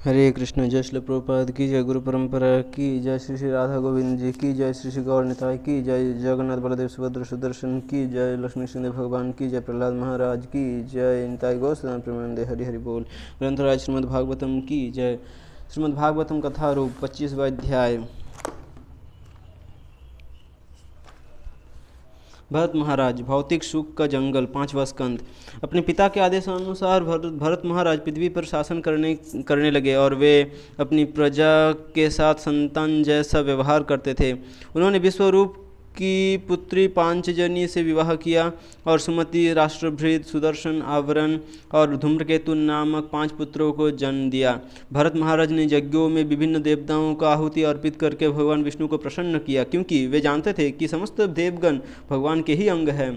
हरे कृष्ण। जय श्री प्रभुपाद की जय। गुरु परंपरा की जय। श्री श्री राधा गोविंद जी की जय। श्री श्री गौर निताय की जय। जगन्नाथ बलदेव सुभद्र सुदर्शन की जय। लक्ष्मी सिंह भगवान की जय। प्रहलाद महाराज की जय। निताय गौ सदन प्रेमानंदे हरि हरि बोल। ग्रंथराज श्रीमद् भागवतम की जय। श्रीमद् भागवतम कथा रूप 25वां अध्याय। भरत महाराज, भौतिक सुख का जंगल, 5वां स्कंद। अपने पिता के आदेशानुसार भरत महाराज पृथ्वी पर शासन करने लगे और वे अपनी प्रजा के साथ संतान जैसा व्यवहार करते थे। उन्होंने विश्वरूप की पुत्री पांचजनी से विवाह किया और सुमति, राष्ट्रभृत, सुदर्शन, आवरण और धूम्रकेतु नामक 5 पुत्रों को जन्म दिया। भरत महाराज ने यज्ञों में विभिन्न देवताओं को आहुति अर्पित करके भगवान विष्णु को प्रसन्न किया, क्योंकि वे जानते थे कि समस्त देवगण भगवान के ही अंग हैं।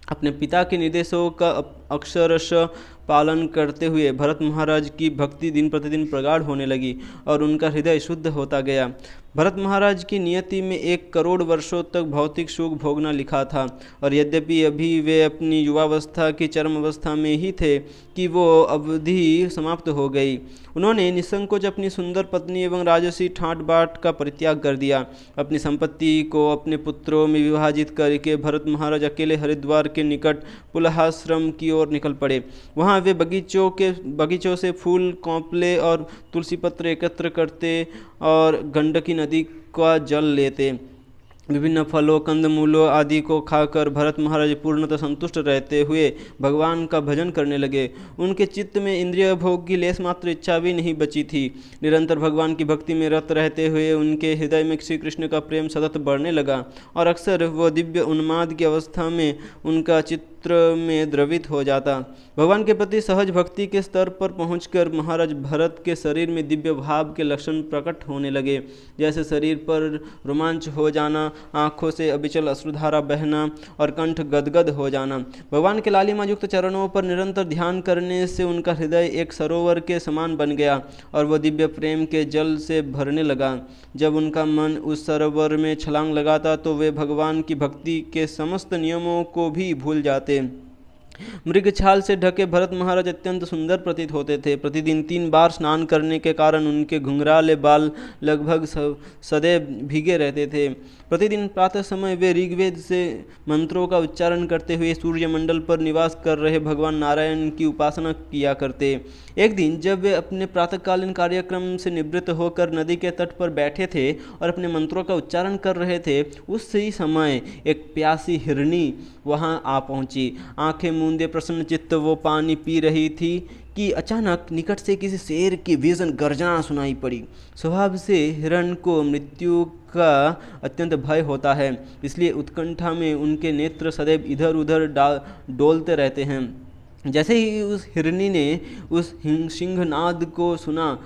अपने पिता के निर्देशों का अक्षरशः पालन करते हुए भरत महाराज की भक्ति दिन प्रतिदिन प्रगाढ़ होने लगी और उनका हृदय शुद्ध होता गया। भरत महाराज की नियति में 1 करोड़ वर्षों तक भौतिक सुख भोगना लिखा था, और यद्यपि अभी वे अपनी युवावस्था की चरम अवस्था में ही थे कि वो अवधि समाप्त हो गई। उन्होंने निसंकोच अपनी सुंदर पत्नी एवं राजसी ठाट बाट का परित्याग कर दिया। अपनी संपत्ति को अपने पुत्रों में विभाजित करके भरत महाराज अकेले हरिद्वार के निकट पुलहाश्रम की ओर निकल पड़े। वहाँ वे बगीचों से फूल, कौंपले और तुलसी पत्र एकत्र करते और गंडकी नदी का जल लेते। विभिन्न फलों, कंदमूलों आदि को खाकर भरत महाराज पूर्णतः संतुष्ट रहते हुए भगवान का भजन करने लगे। उनके चित्त में इंद्रिय भोग की लेस मात्र इच्छा भी नहीं बची थी। निरंतर भगवान की भक्ति में रत रहते हुए उनके हृदय में श्री कृष्ण का प्रेम सतत बढ़ने लगा और अक्सर वह दिव्य उन्माद की अवस्था में उनका चित्त में द्रवित हो जाता। भगवान के प्रति सहज भक्ति के स्तर पर पहुंचकर महाराज भरत के शरीर में दिव्य भाव के लक्षण प्रकट होने लगे, जैसे शरीर पर रोमांच हो जाना, आँखों से अविचल अश्रुधारा बहना और कंठ गदगद हो जाना। भगवान के लालिमा युक्त चरणों पर निरंतर ध्यान करने से उनका हृदय एक सरोवर के समान बन गया और वह दिव्य प्रेम के जल से भरने लगा। जब उनका मन उस सरोवर में छलांग लगाता तो वे भगवान की भक्ति के समस्त नियमों को भी भूल जाते। मृग छाल से ढके भरत महाराज अत्यंत सुंदर प्रतीत होते थे। प्रतिदिन 3 बार स्नान करने के कारण उनके घुंघराले बाल लगभग सदैव भीगे रहते थे। प्रतिदिन प्रातः समय वे ऋग्वेद से मंत्रों का उच्चारण करते हुए सूर्यमंडल पर निवास कर रहे भगवान नारायण की उपासना किया करते। एक दिन जब वे अपने प्रातःकालीन कार्यक्रम से निवृत्त होकर नदी के तट पर बैठे थे और अपने मंत्रों का उच्चारण कर रहे थे, उस ही समय एक प्यासी हिरनी वहां आ पहुंची। आंखें मूंदे प्रसन्न चित्त वो पानी पी रही थी कि अचानक निकट से किसी शेर की भीषण गर्जना सुनाई पड़ी। स्वभाव से हिरण को मृत्यु का अत्यंत भय होता है, इसलिए उत्कंठा में उनके नेत्र सदैव इधर उधर डोलते रहते हैं। जैसे ही उस हिरनी ने उस सिंहनाद को सुना,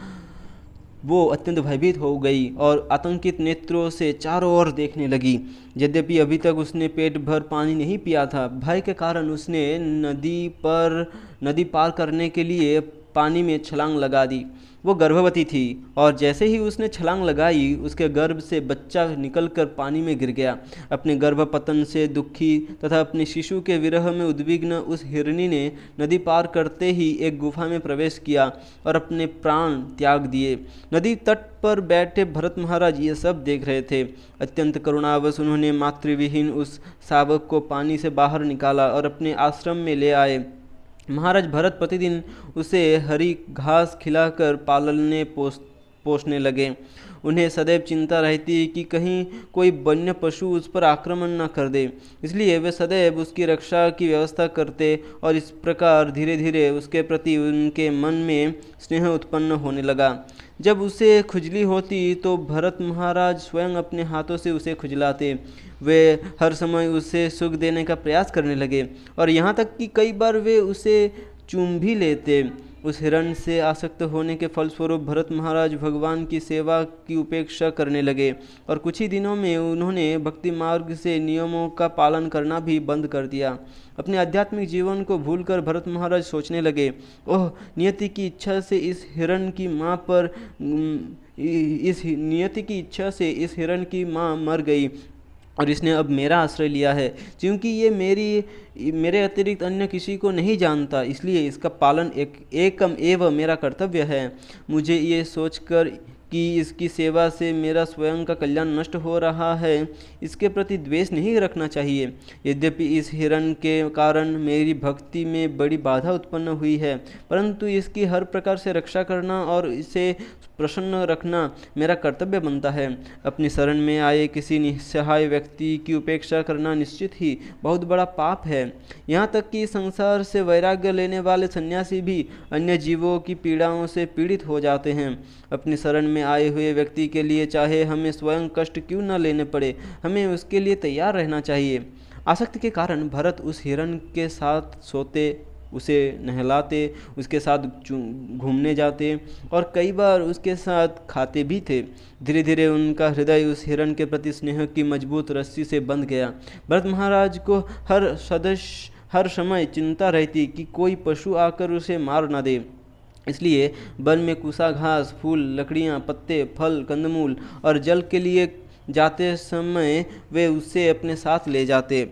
वो अत्यंत भयभीत हो गई और आतंकित नेत्रों से चारों ओर देखने लगी। यद्यपि अभी तक उसने पेट भर पानी नहीं पिया था, भय के कारण उसने नदी पार करने के लिए पानी में छलांग लगा दी। वो गर्भवती थी और जैसे ही उसने छलांग लगाई, उसके गर्भ से बच्चा निकलकर पानी में गिर गया। अपने गर्भपतन से दुखी तथा अपने शिशु के विरह में उद्विग्न उस हिरनी ने नदी पार करते ही एक गुफा में प्रवेश किया और अपने प्राण त्याग दिए। नदी तट पर बैठे भरत महाराज ये सब देख रहे थे। अत्यंत करुणावश उन्होंने मातृविहीन उस शावक को पानी से बाहर निकाला और अपने आश्रम में ले आए। महाराज भरत प्रतिदिन उसे हरी घास खिलाकर पालने पोसने लगे। उन्हें सदैव चिंता रहती कि कहीं कोई वन्य पशु उस पर आक्रमण न कर दे, इसलिए वे सदैव उसकी रक्षा की व्यवस्था करते और इस प्रकार धीरे धीरे उसके प्रति उनके मन में स्नेह उत्पन्न होने लगा। जब उसे खुजली होती तो भरत महाराज स्वयं अपने हाथों से उसे खुजलाते। वे हर समय उसे सुख देने का प्रयास करने लगे और यहाँ तक कि कई बार वे उसे चूम भी लेते। उस हिरण से आसक्त होने के फलस्वरूप भरत महाराज भगवान की सेवा की उपेक्षा करने लगे और कुछ ही दिनों में उन्होंने भक्ति मार्ग से नियमों का पालन करना भी बंद कर दिया। अपने आध्यात्मिक जीवन को भूलकर भरत महाराज सोचने लगे, ओह, नियति की इच्छा से इस हिरण की माँ मर गई। और इसने अब मेरा आश्रय लिया है। क्योंकि ये मेरे अतिरिक्त अन्य किसी को नहीं जानता, इसलिए इसका पालन एकम एव मेरा कर्तव्य है। मुझे ये सोचकर कि इसकी सेवा से मेरा स्वयं का कल्याण नष्ट हो रहा है, इसके प्रति द्वेष नहीं रखना चाहिए। यद्यपि इस हिरण के कारण मेरी भक्ति में बड़ी बाधा उत्पन्न हुई है, परंतु इसकी हर प्रकार से रक्षा करना और इसे प्रसन्न रखना मेरा कर्तव्य बनता है। अपनी शरण में आए किसी निस्सहाय व्यक्ति की उपेक्षा करना निश्चित ही बहुत बड़ा पाप है। यहाँ तक कि संसार से वैराग्य लेने वाले सन्यासी भी अन्य जीवों की पीड़ाओं से पीड़ित हो जाते हैं। अपनी शरण में आए हुए व्यक्ति के लिए चाहे हमें स्वयं कष्ट क्यों न लेने पड़े, हमें उसके लिए तैयार रहना चाहिए। आसक्ति के कारण भरत उस हिरण के साथ सोते, उसे नहलाते, उसके साथ घूमने जाते और कई बार उसके साथ खाते भी थे। धीरे धीरे उनका हृदय उस हिरण के प्रति स्नेह की मजबूत रस्सी से बंध गया। भरत महाराज को हर समय चिंता रहती कि कोई पशु आकर उसे मार न दे। इसलिए वन में कुसा घास, फूल, लकड़ियाँ, पत्ते, फल, कंदमूल और जल के लिए जाते समय वे उसे अपने साथ ले जाते।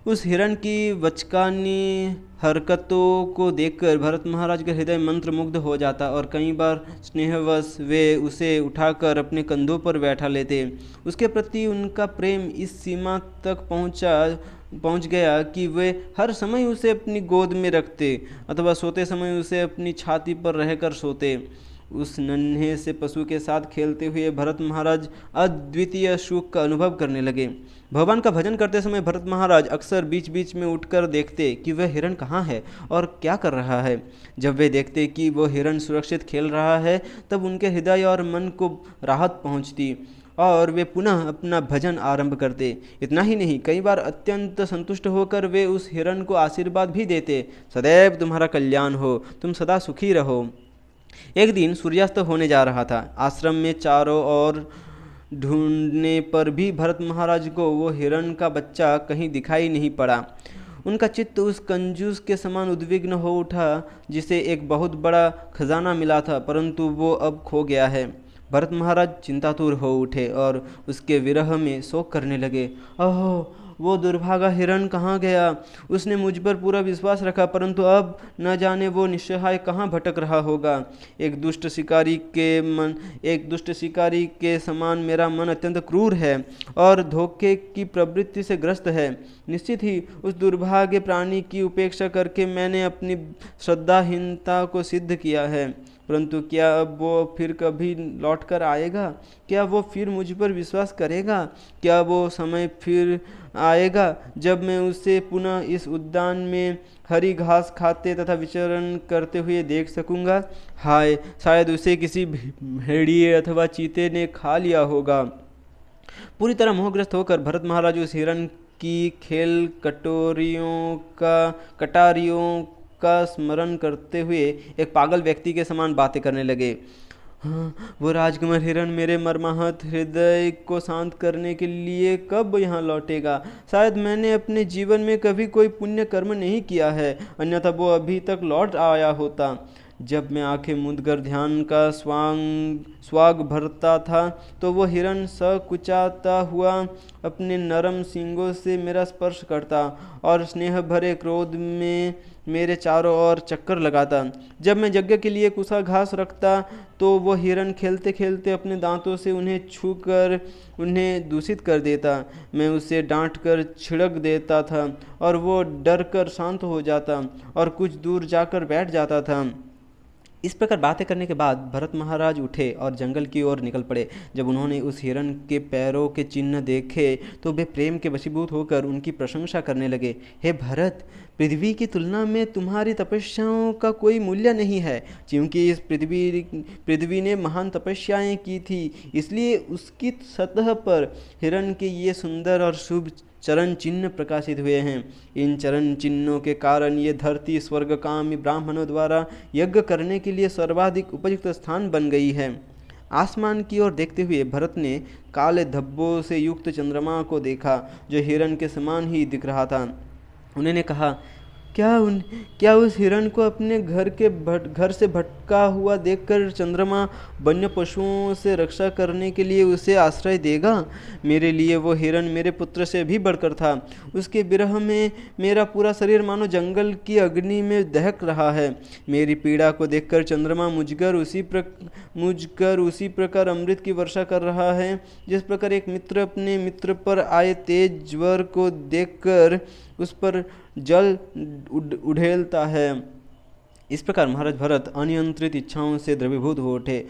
उस हिरण की बचकानी हरकतों को देखकर भरत महाराज का हृदय मंत्रमुग्ध हो जाता और कई बार स्नेहवश वे उसे उठाकर अपने कंधों पर बैठा लेते। उसके प्रति उनका प्रेम इस सीमा तक पहुंच गया कि वे हर समय उसे अपनी गोद में रखते अथवा सोते समय उसे अपनी छाती पर रहकर सोते। उस नन्हे से पशु के साथ खेलते हुए भरत महाराज अद्वितीय सुख का अनुभव करने लगे। भगवान का भजन करते समय भरत महाराज अक्सर बीच बीच में उठकर देखते कि वह हिरण कहाँ है और क्या कर रहा है। जब वे देखते कि वह हिरण सुरक्षित खेल रहा है, तब उनके हृदय और मन को राहत पहुँचती और वे पुनः अपना भजन आरंभ करते। इतना ही नहीं, कई बार अत्यंत संतुष्ट होकर वे उस हिरण को आशीर्वाद भी देते, सदैव तुम्हारा कल्याण हो, तुम सदा सुखी रहो। एक दिन सूर्यास्त होने जा रहा था। आश्रम में चारों ओर ढूंढने पर भी भरत महाराज को वो हिरण का बच्चा कहीं दिखाई नहीं पड़ा। उनका चित्त उस कंजूस के समान उद्विग्न हो उठा जिसे एक बहुत बड़ा खजाना मिला था, परंतु वो अब खो गया है। भरत महाराज चिंतातुर हो उठे और उसके विरह में शोक करने लगे। ओह, वो दुर्भागा हिरण कहाँ गया? उसने मुझ पर पूरा विश्वास रखा, परंतु अब न जाने वो निस्सहाय कहाँ भटक रहा होगा। एक दुष्ट शिकारी के समान मेरा मन अत्यंत क्रूर है और धोखे की प्रवृत्ति से ग्रस्त है। निश्चित ही उस दुर्भाग्य प्राणी की उपेक्षा करके मैंने अपनी श्रद्धाहीनता को सिद्ध किया है, परंतु क्या अब वो फिर कभी लौट कर आएगा? क्या वो फिर मुझ पर विश्वास करेगा? क्या वो समय फिर आएगा जब मैं उसे पुनः इस उद्यान में हरी घास खाते तथा विचरण करते हुए देख सकूंगा? हाय, शायद उसे किसी भेड़िए अथवा चीते ने खा लिया होगा। पूरी तरह मोहग्रस्त होकर भरत महाराज उस हिरण की खेल कटारियों का स्मरण करते हुए एक पागल व्यक्ति के समान बातें करने लगे। हाँ, वो राजकुमार हिरण मेरे मर्माहत हृदय को शांत करने के लिए कब यहाँ लौटेगा? शायद मैंने अपने जीवन में कभी कोई पुण्य कर्म नहीं किया है, अन्यथा वो अभी तक लौट आया होता। जब मैं आंखें मूंदकर ध्यान का स्वाग भरता था तो वो हिरण सकुचाता हुआ अपने नरम सींगों से मेरा स्पर्श करता और स्नेह भरे क्रोध में मेरे चारों ओर चक्कर लगाता। जब मैं यज्ञ के लिए कुसा घास रखता तो वो हिरण खेलते खेलते अपने दांतों से उन्हें छूकर उन्हें दूषित कर देता। मैं उसे डांट कर छिड़क देता था और वो डर कर शांत हो जाता और कुछ दूर जाकर बैठ जाता था। इस प्रकार बातें करने के बाद भरत महाराज उठे और जंगल की ओर निकल पड़े। जब उन्होंने उस हिरण के पैरों के चिन्ह देखे तो वे प्रेम के वशीभूत होकर उनकी प्रशंसा करने लगे। हे भरत, पृथ्वी की तुलना में तुम्हारी तपस्याओं का कोई मूल्य नहीं है, क्योंकि इस पृथ्वी ने महान तपस्याएं की थी, इसलिए उसकी सतह पर हिरण के ये सुंदर और शुभ चरण चिन्ह प्रकाशित हुए हैं। इन चरण चिन्हों के कारण ये धरती स्वर्गकामी ब्राह्मणों द्वारा यज्ञ करने के लिए सर्वाधिक उपयुक्त स्थान बन गई है। आसमान की ओर देखते हुए भरत ने काले धब्बों से युक्त चंद्रमा को देखा जो हिरण के समान ही दिख रहा था। उन्होंने कहा, क्या उस हिरण को अपने घर से भटका हुआ देखकर चंद्रमा वन्य पशुओं से रक्षा करने के लिए उसे आश्रय देगा? मेरे लिए वो हिरण मेरे पुत्र से भी बढ़कर था। उसके विरह में मेरा पूरा शरीर मानो जंगल की अग्नि में दहक रहा है। मेरी पीड़ा को देखकर चंद्रमा मुझकर उसी प्रकार अमृत की वर्षा कर रहा है, जिस प्रकार एक मित्र अपने मित्र पर आए तेज ज्वर को देखकर उस पर जल उड़ेलता है। इस प्रकार महाराज भरत अनियंत्रित इच्छाओं से द्रवीभूत हो उठे।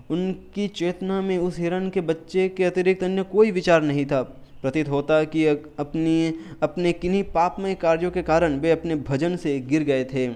उनकी चेतना में उस हिरण के बच्चे के अतिरिक्त अन्य कोई विचार नहीं था। प्रतीत होता कि अपने किन्हीं पापमय कार्यों के कारण वे अपने भजन से गिर गए थे।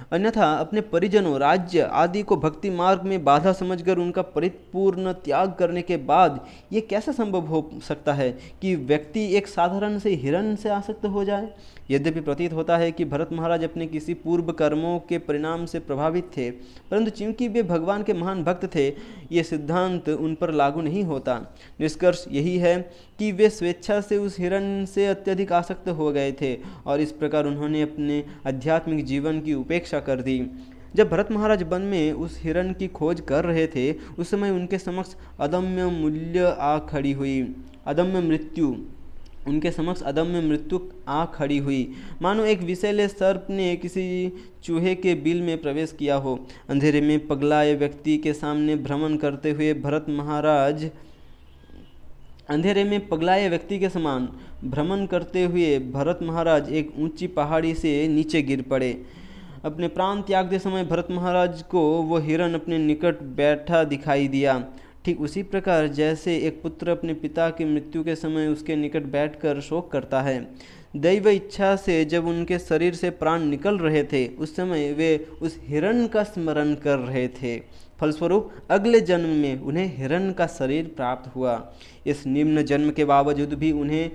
अन्यथा अपने परिजनों, राज्य आदि को भक्ति मार्ग में बाधा समझकर उनका परिपूर्ण त्याग करने के बाद ये कैसे संभव हो सकता है कि व्यक्ति एक साधारण से हिरण से आसक्त हो जाए? यद्यपि प्रतीत होता है कि भरत महाराज अपने किसी पूर्व कर्मों के परिणाम से प्रभावित थे, परंतु चूंकि वे भगवान के महान भक्त थे, ये सिद्धांत उन पर लागू नहीं होता। निष्कर्ष यही है कि वे स्वेच्छा से उस हिरण से अत्यधिक आसक्त हो गए थे और इस प्रकार उन्होंने अपने आध्यात्मिक जीवन की उपेक्षा कर दी। जब भरत महाराज वन में उस हिरण की खोज कर रहे थे, उस समय उनके समक्ष अदम्य मृत्यु आ खड़ी हुई, मानो एक विषैले सर्प ने किसी चूहे के बिल में प्रवेश किया हो। अंधेरे में पगलाए व्यक्ति के सामने भ्रमण करते हुए भरत महाराज एक ऊंची पहाड़ी से नीचे गिर पड़े। अपने प्राण त्यागते समय भरत महाराज को वो हिरण अपने निकट बैठा दिखाई दिया। ठीक उसी प्रकार जैसे एक पुत्र अपने पिता की मृत्यु के समय उसके निकट बैठकर शोक करता है। दैव इच्छा से जब उनके शरीर से प्राण निकल रहे थे, उस समय वे उस हिरण का स्मरण कर रहे थे। फलस्वरूप अगले जन्म में उन्हें हिरण का शरीर प्राप्त हुआ। इस निम्न जन्म के बावजूद भी उन्हें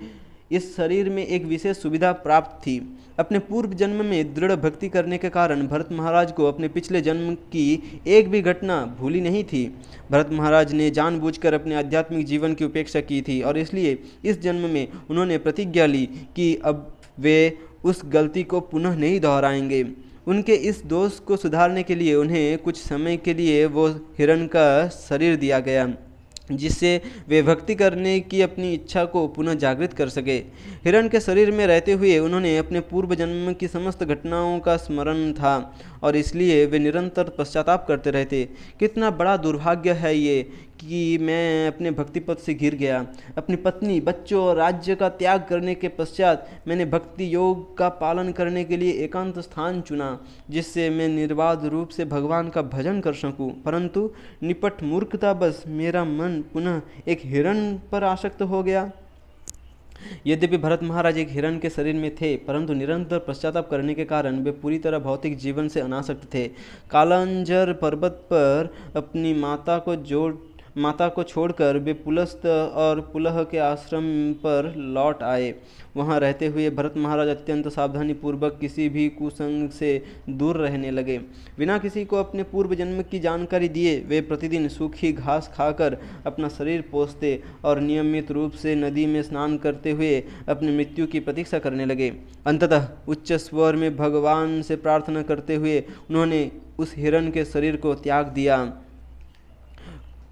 इस शरीर में एक विशेष सुविधा प्राप्त थी। अपने पूर्व जन्म में दृढ़ भक्ति करने के कारण भरत महाराज को अपने पिछले जन्म की एक भी घटना भूली नहीं थी। भरत महाराज ने जानबूझकर अपने आध्यात्मिक जीवन की उपेक्षा की थी और इसलिए इस जन्म में उन्होंने प्रतिज्ञा ली कि अब वे उस गलती को पुनः नहीं दोहराएंगे। उनके इस दोष को सुधारने के लिए उन्हें कुछ समय के लिए वो हिरण का शरीर दिया गया, जिससे वे भक्ति करने की अपनी इच्छा को पुनः जागृत कर सके। हिरण के शरीर में रहते हुए उन्होंने अपने पूर्व जन्म की समस्त घटनाओं का स्मरण था और इसलिए वे निरंतर पश्चाताप करते रहते। कितना बड़ा दुर्भाग्य है ये कि मैं अपने भक्ति पथ से गिर गया। अपनी पत्नी, बच्चों और राज्य का त्याग करने के पश्चात मैंने भक्ति योग का पालन करने के लिए एकांत स्थान चुना, जिससे मैं निर्बाध रूप से भगवान का भजन कर सकूं। परंतु निपट मूर्खता बस मेरा मन पुनः एक हिरण पर आसक्त हो गया। यद्यपि भरत महाराज एक हिरण के शरीर में थे, परंतु निरंतर पश्चाताप करने के कारण वे पूरी तरह भौतिक जीवन से अनासक्त थे। कालांजर पर्वत पर अपनी माता को छोड़कर वे पुलस्त और पुलह के आश्रम पर लौट आए। वहां रहते हुए भरत महाराज अत्यंत सावधानी पूर्वक किसी भी कुसंग से दूर रहने लगे। बिना किसी को अपने पूर्व जन्म की जानकारी दिए वे प्रतिदिन सूखी घास खाकर अपना शरीर पोंछते और नियमित रूप से नदी में स्नान करते हुए अपनी मृत्यु की प्रतीक्षा करने लगे। अंततः उच्च स्वर में भगवान से प्रार्थना करते हुए उन्होंने उस हिरण के शरीर को त्याग दिया।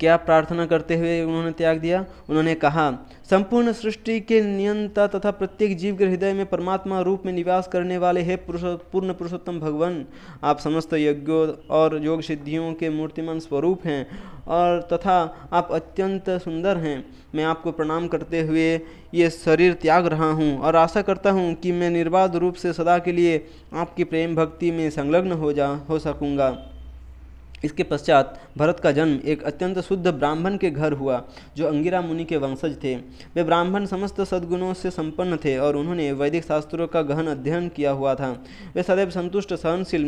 क्या प्रार्थना करते हुए उन्होंने त्याग दिया? उन्होंने कहा, संपूर्ण सृष्टि के नियंता तथा प्रत्येक जीव के हृदय में परमात्मा रूप में निवास करने वाले हे पूर्ण पुरुषोत्तम भगवान, आप समस्त यज्ञों और योग सिद्धियों के मूर्तिमान स्वरूप हैं और तथा आप अत्यंत सुंदर हैं। मैं आपको प्रणाम करते हुए ये शरीर त्याग रहा हूँ और आशा करता हूँ कि मैं निर्बाध रूप से सदा के लिए आपकी प्रेम भक्ति में संलग्न हो सकूँगा। इसके पश्चात भरत का जन्म एक अत्यंत शुद्ध ब्राह्मण के घर हुआ, जो अंगिरा मुनि के वंशज थे। वे ब्राह्मण समस्त सद्गुणों से संपन्न थे और उन्होंने वैदिक शास्त्रों का गहन अध्ययन किया हुआ था। वे सदैव संतुष्ट, सहनशील,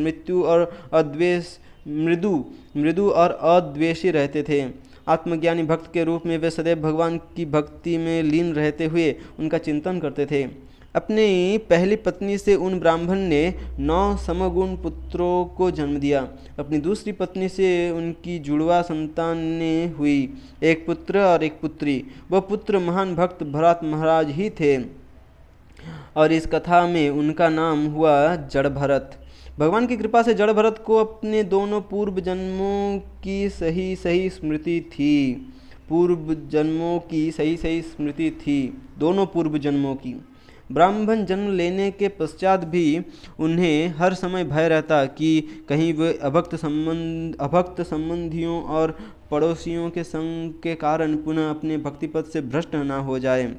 मृदु और अद्वेषी रहते थे। आत्मज्ञानी भक्त के रूप में वे सदैव भगवान की भक्ति में लीन रहते हुए उनका चिंतन करते थे। अपनी पहली पत्नी से उन ब्राह्मण ने 9 समगुण पुत्रों को जन्म दिया। अपनी दूसरी पत्नी से उनकी जुड़वा संतानें हुई, एक पुत्र और एक पुत्री। वह पुत्र महान भक्त भरत महाराज ही थे। और इस कथा में उनका नाम हुआ जड़भरत। भगवान की कृपा से जड़भरत को अपने दोनों पूर्व जन्मों की सही सही स्मृति थी। पूर्व जन्मों की सही सही स्मृति थी, दोनों पूर्व जन्मों की। ब्राह्मण जन्म लेने के पश्चात भी उन्हें हर समय भय रहता कि कहीं वे अभक्त संबंधियों और पड़ोसियों के संग के कारण पुनः अपने भक्तिपथ से भ्रष्ट न हो जाए।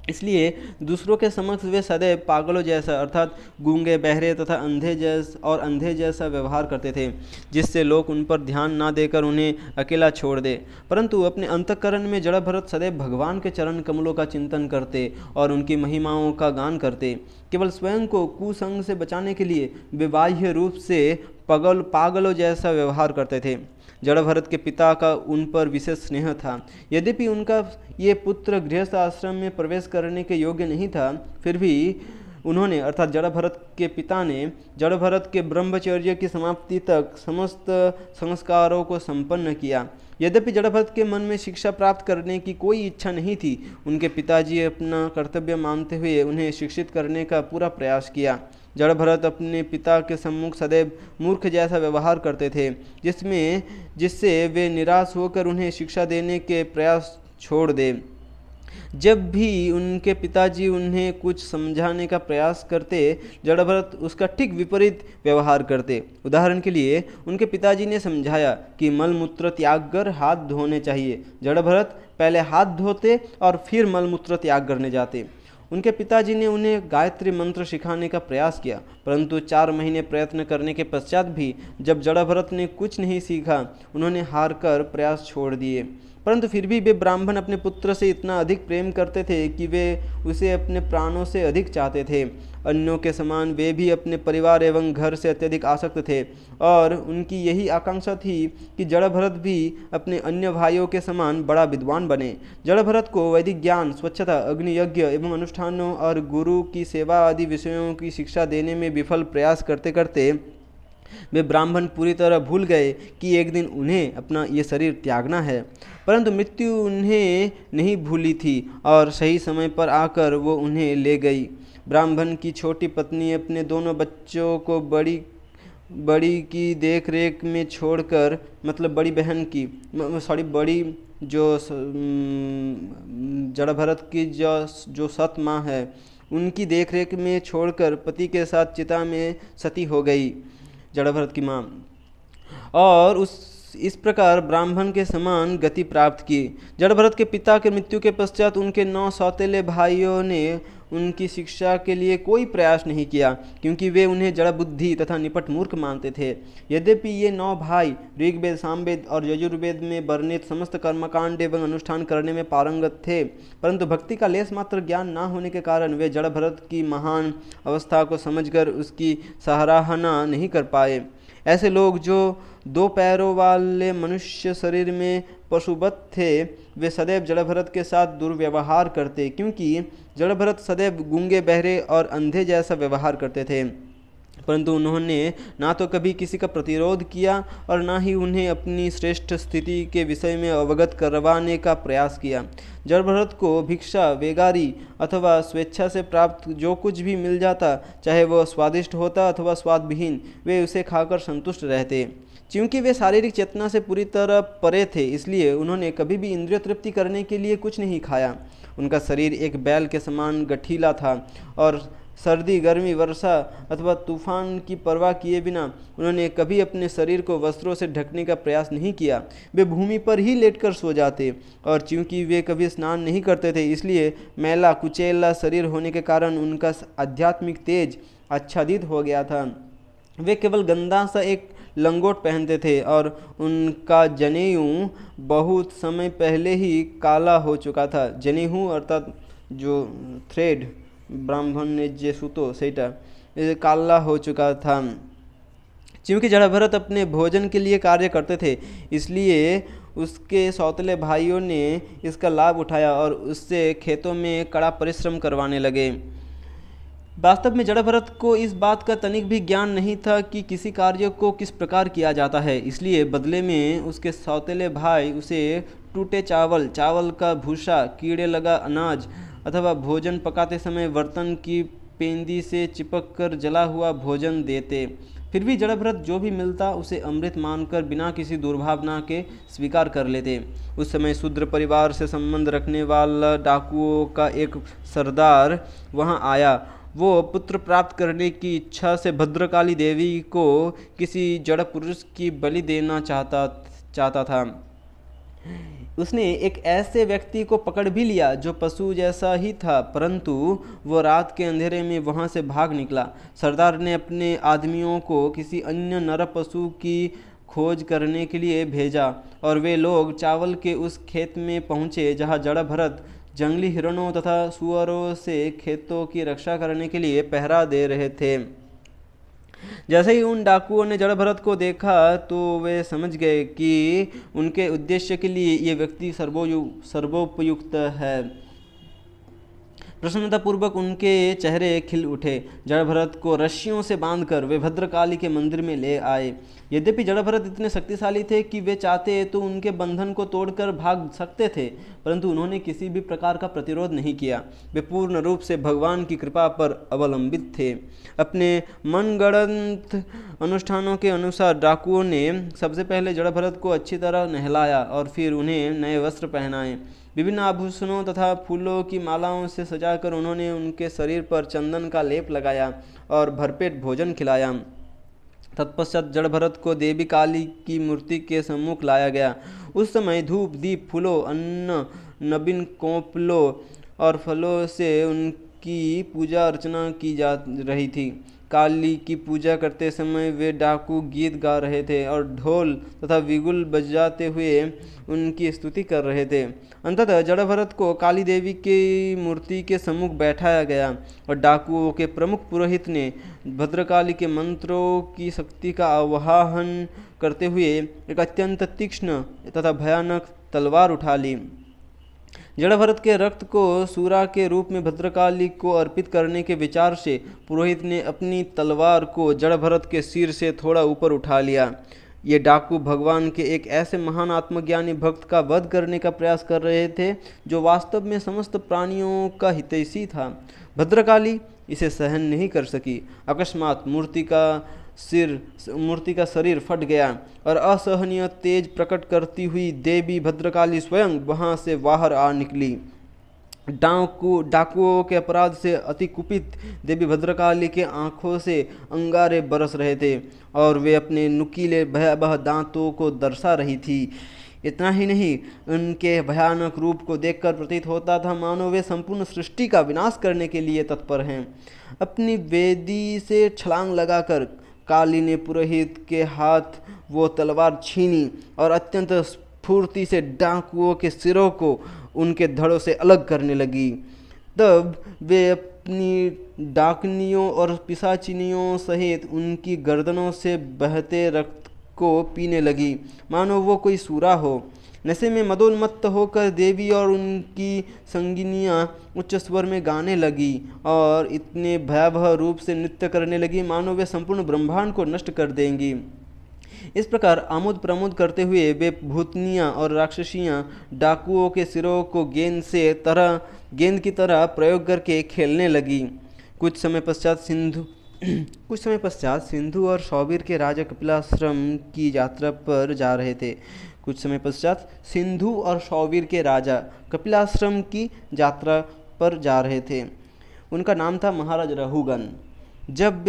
इसलिए दूसरों के समक्ष वे सदैव पागलों जैसा अर्थात गूंगे, बहरे तथा अंधे जैसा व्यवहार करते थे, जिससे लोग उन पर ध्यान ना देकर उन्हें अकेला छोड़ दे। परंतु अपने अंतःकरण में जड़भरत सदैव भगवान के चरण कमलों का चिंतन करते और उनकी महिमाओं का गान करते। केवल स्वयं को कुसंग से बचाने के लिए वे बाह्य रूप से पागलों जैसा व्यवहार करते थे। जड़भरत के पिता का उन पर विशेष स्नेह था। यद्यपि उनका ये पुत्र गृहस्थ आश्रम में प्रवेश करने के योग्य नहीं था, फिर भी उन्होंने अर्थात जड़भरत के पिता ने जड़भरत के ब्रह्मचर्य की समाप्ति तक समस्त संस्कारों को संपन्न किया। यद्यपि जड़भरत के मन में शिक्षा प्राप्त करने की कोई इच्छा नहीं थी, उनके पिताजी अपना कर्तव्य मानते हुए उन्हें शिक्षित करने का पूरा प्रयास किया। जड़भरत अपने पिता के सम्मुख सदैव मूर्ख जैसा व्यवहार करते थे, जिससे वे निराश होकर उन्हें शिक्षा देने के प्रयास छोड़ दे। जब भी उनके पिताजी उन्हें कुछ समझाने का प्रयास करते, जड़भरत उसका ठीक विपरीत व्यवहार करते। उदाहरण के लिए उनके पिताजी ने समझाया कि मलमूत्र त्याग कर हाथ धोने चाहिए। जड़भरत पहले हाथ धोते और फिर मलमूत्र त्याग करने जाते। उनके पिताजी ने उन्हें गायत्री मंत्र सिखाने का प्रयास किया, परंतु 4 महीने प्रयत्न करने के पश्चात भी जब जड़भरत ने कुछ नहीं सीखा, उन्होंने हार कर प्रयास छोड़ दिए। परंतु फिर भी वे ब्राह्मण अपने पुत्र से इतना अधिक प्रेम करते थे कि वे उसे अपने प्राणों से अधिक चाहते थे। अन्यों के समान वे भी अपने परिवार एवं घर से अत्यधिक आसक्त थे और उनकी यही आकांक्षा थी कि जड़भरत भी अपने अन्य भाइयों के समान बड़ा विद्वान बने। जड़भरत को वैदिक ज्ञान, स्वच्छता, अग्नि यज्ञ एवं अनुष्ठानों और गुरु की सेवा आदि विषयों की शिक्षा देने में विफल प्रयास करते करते वे ब्राह्मण पूरी तरह भूल गए कि एक दिन उन्हें अपना ये शरीर त्यागना है। परंतु मृत्यु उन्हें नहीं भूली थी और सही समय पर आकर वो उन्हें ले गई। ब्राह्मण की छोटी पत्नी अपने दोनों बच्चों को बड़ी की देख रेख में छोड़कर, मतलब बड़ी बहन की बड़ी जो जड़भरत की जो सत माँ है, उनकी देख रेख में छोड़कर पति के साथ चिता में सती हो गई जड़भरत की माँ, और इस प्रकार ब्राह्मण के समान गति प्राप्त की। जड़भरत के पिता के मृत्यु के पश्चात उनके 9 सौतेले भाइयों ने उनकी शिक्षा के लिए कोई प्रयास नहीं किया, क्योंकि वे उन्हें जड़ बुद्धि तथा निपट मूर्ख मानते थे। यद्यपि ये 9 भाई ऋग्वेद, सामवेद और यजुर्वेद में वर्णित समस्त कर्मकांड एवं अनुष्ठान करने में पारंगत थे, परंतु भक्ति का लेस मात्र ज्ञान न होने के कारण वे जड़भरत की महान अवस्था को समझकर उसकी सराहना नहीं कर पाए। ऐसे लोग जो 2 पैरों वाले मनुष्य शरीर में पशुवत थे, वे सदैव जड़भरत के साथ दुर्व्यवहार करते, क्योंकि जड़भरत सदैव गूंगे, बहरे और अंधे जैसा व्यवहार करते थे। परंतु उन्होंने ना तो कभी किसी का प्रतिरोध किया और ना ही उन्हें अपनी श्रेष्ठ स्थिति के विषय में अवगत करवाने का प्रयास किया। जड़भरत को भिक्षा, वेगारी अथवा स्वेच्छा से प्राप्त जो कुछ भी मिल जाता, चाहे वह स्वादिष्ट होता अथवा स्वादविहीन, वे उसे खाकर संतुष्ट रहते। क्योंकि वे शारीरिक चेतना से पूरी तरह परे थे, इसलिए उन्होंने कभी भी इंद्रिय तृप्ति करने के लिए कुछ नहीं खाया। उनका शरीर एक बैल के समान गठीला था और सर्दी, गर्मी, वर्षा अथवा तूफान की परवाह किए बिना उन्होंने कभी अपने शरीर को वस्त्रों से ढकने का प्रयास नहीं किया। वे भूमि पर ही लेटकर सो जाते और चूंकि वे कभी स्नान नहीं करते थे, इसलिए मैला कुचैला शरीर होने के कारण उनका आध्यात्मिक तेज आच्छादित हो गया था। वे केवल गंदा सा एक लंगोट पहनते थे और उनका जनेऊ बहुत समय पहले ही काला हो चुका था। जनेऊ अर्थात जो थ्रेड ब्राह्मण ने जे सूतो सेटा काला हो चुका था। क्योंकि जड़भरत अपने भोजन के लिए कार्य करते थे, इसलिए उसके सौतेले भाइयों ने इसका लाभ उठाया और उससे खेतों में कड़ा परिश्रम करवाने लगे। वास्तव में जड़भरत को इस बात का तनिक भी ज्ञान नहीं था कि किसी कार्य को किस प्रकार किया जाता है, इसलिए बदले में उसके सौतेले भाई उसे टूटे चावल, चावल का भूसा, कीड़े लगा अनाज अथवा भोजन पकाते समय बर्तन की पेंदी से चिपक कर जला हुआ भोजन देते। फिर भी जड़ भरत जो भी मिलता उसे अमृत मानकर बिना किसी दुर्भावना के स्वीकार कर लेते। उस समय शूद्र परिवार से संबंध रखने वाला डाकुओं का एक सरदार वहां आया। वो पुत्र प्राप्त करने की इच्छा से भद्रकाली देवी को किसी जड़ पुरुष की बलि देना चाहता था। उसने एक ऐसे व्यक्ति को पकड़ भी लिया जो पशु जैसा ही था, परंतु वो रात के अंधेरे में वहां से भाग निकला। सरदार ने अपने आदमियों को किसी अन्य नर पशु की खोज करने के लिए भेजा और वे लोग चावल के उस खेत में पहुंचे जहां जड़ भरत जंगली हिरणों तथा सुअरों से खेतों की रक्षा करने के लिए पहरा दे रहे थे। जैसे ही उन डाकुओं ने जड़ भरत को देखा तो वे समझ गए कि उनके उद्देश्य के लिए ये व्यक्ति सर्वोपयुक्त है। प्रसन्नतापूर्वक उनके चेहरे खिल उठे। जड़ भरत को रस्सियों से बांधकर वे भद्रकाली के मंदिर में ले आए। यद्यपि जड़ भरत इतने शक्तिशाली थे कि वे चाहते तो उनके बंधन को तोड़कर भाग सकते थे, परंतु उन्होंने किसी भी प्रकार का प्रतिरोध नहीं किया। वे पूर्ण रूप से भगवान की कृपा पर अवलंबित थे। अपने मनगढ़ंत अनुष्ठानों के अनुसार डाकुओं ने सबसे पहले जड़ भरत को अच्छी तरह नहलाया और फिर उन्हें नए वस्त्र पहनाए। विभिन्न आभूषणों तथा फूलों की मालाओं से सजाकर उन्होंने उनके शरीर पर चंदन का लेप लगाया और भरपेट भोजन खिलाया। तत्पश्चात जड़ भरत को देवी काली की मूर्ति के सम्मुख लाया गया। उस समय धूप, दीप, फूलों, अन्न, नवीन कोपलों और फलों से उनकी पूजा अर्चना की जा रही थी। काली की पूजा करते समय वे डाकू गीत गा रहे थे और ढोल तथा विगुल बजाते हुए उनकी स्तुति कर रहे थे। अंततः जड़ भरत को काली देवी की मूर्ति के सम्मुख बैठाया गया और डाकुओं के प्रमुख पुरोहित ने भद्रकाली के मंत्रों की शक्ति का आवाहन करते हुए एक अत्यंत तीक्ष्ण तथा भयानक तलवार उठा ली। जड़ भरत के रक्त को सूरा के रूप में भद्रकाली को अर्पित करने के विचार से पुरोहित ने अपनी तलवार को जड़ भरत के सिर से थोड़ा ऊपर उठा लिया। ये डाकू भगवान के एक ऐसे महान आत्मज्ञानी भक्त का वध करने का प्रयास कर रहे थे जो वास्तव में समस्त प्राणियों का हितैषी था। भद्रकाली इसे सहन नहीं कर सकी। अकस्मात मूर्ति का शरीर फट गया और असहनीय तेज प्रकट करती हुई देवी भद्रकाली स्वयं वहां से बाहर आ निकली। डाकुओं के अपराध से अति कुपित देवी भद्रकाली के आंखों से अंगारे बरस रहे थे और वे अपने नुकीले भयावह दांतों को दर्शा रही थी। इतना ही नहीं, उनके भयानक रूप को देखकर प्रतीत होता था मानो वे संपूर्ण सृष्टि का विनाश करने के लिए तत्पर हैं। अपनी वेदी से छलांग लगाकर काली ने पुरोहित के हाथ वो तलवार छीनी और अत्यंत स्फूर्ति से डाकुओं के सिरों को उनके धड़ों से अलग करने लगी। तब वे अपनी डाकनियों और पिशाचिनियों सहित उनकी गर्दनों से बहते रक्त को पीने लगी मानो वो कोई सूरा हो। नशे में मदोन्मत्त होकर देवी और उनकी संगिनियाँ उच्च स्वर में गाने लगी और इतने भयावह रूप से नृत्य करने लगी मानो वे संपूर्ण ब्रह्मांड को नष्ट कर देंगी। इस प्रकार आमोद प्रमोद करते हुए वे भूतनियाँ और राक्षसियाँ डाकुओं के सिरों को गेंद की तरह प्रयोग करके खेलने लगी। कुछ समय पश्चात सिंधु और सौवीर के राजा कपिलाश्रम की यात्रा पर जा रहे थे। उनका नाम था महाराज रहुगन। जब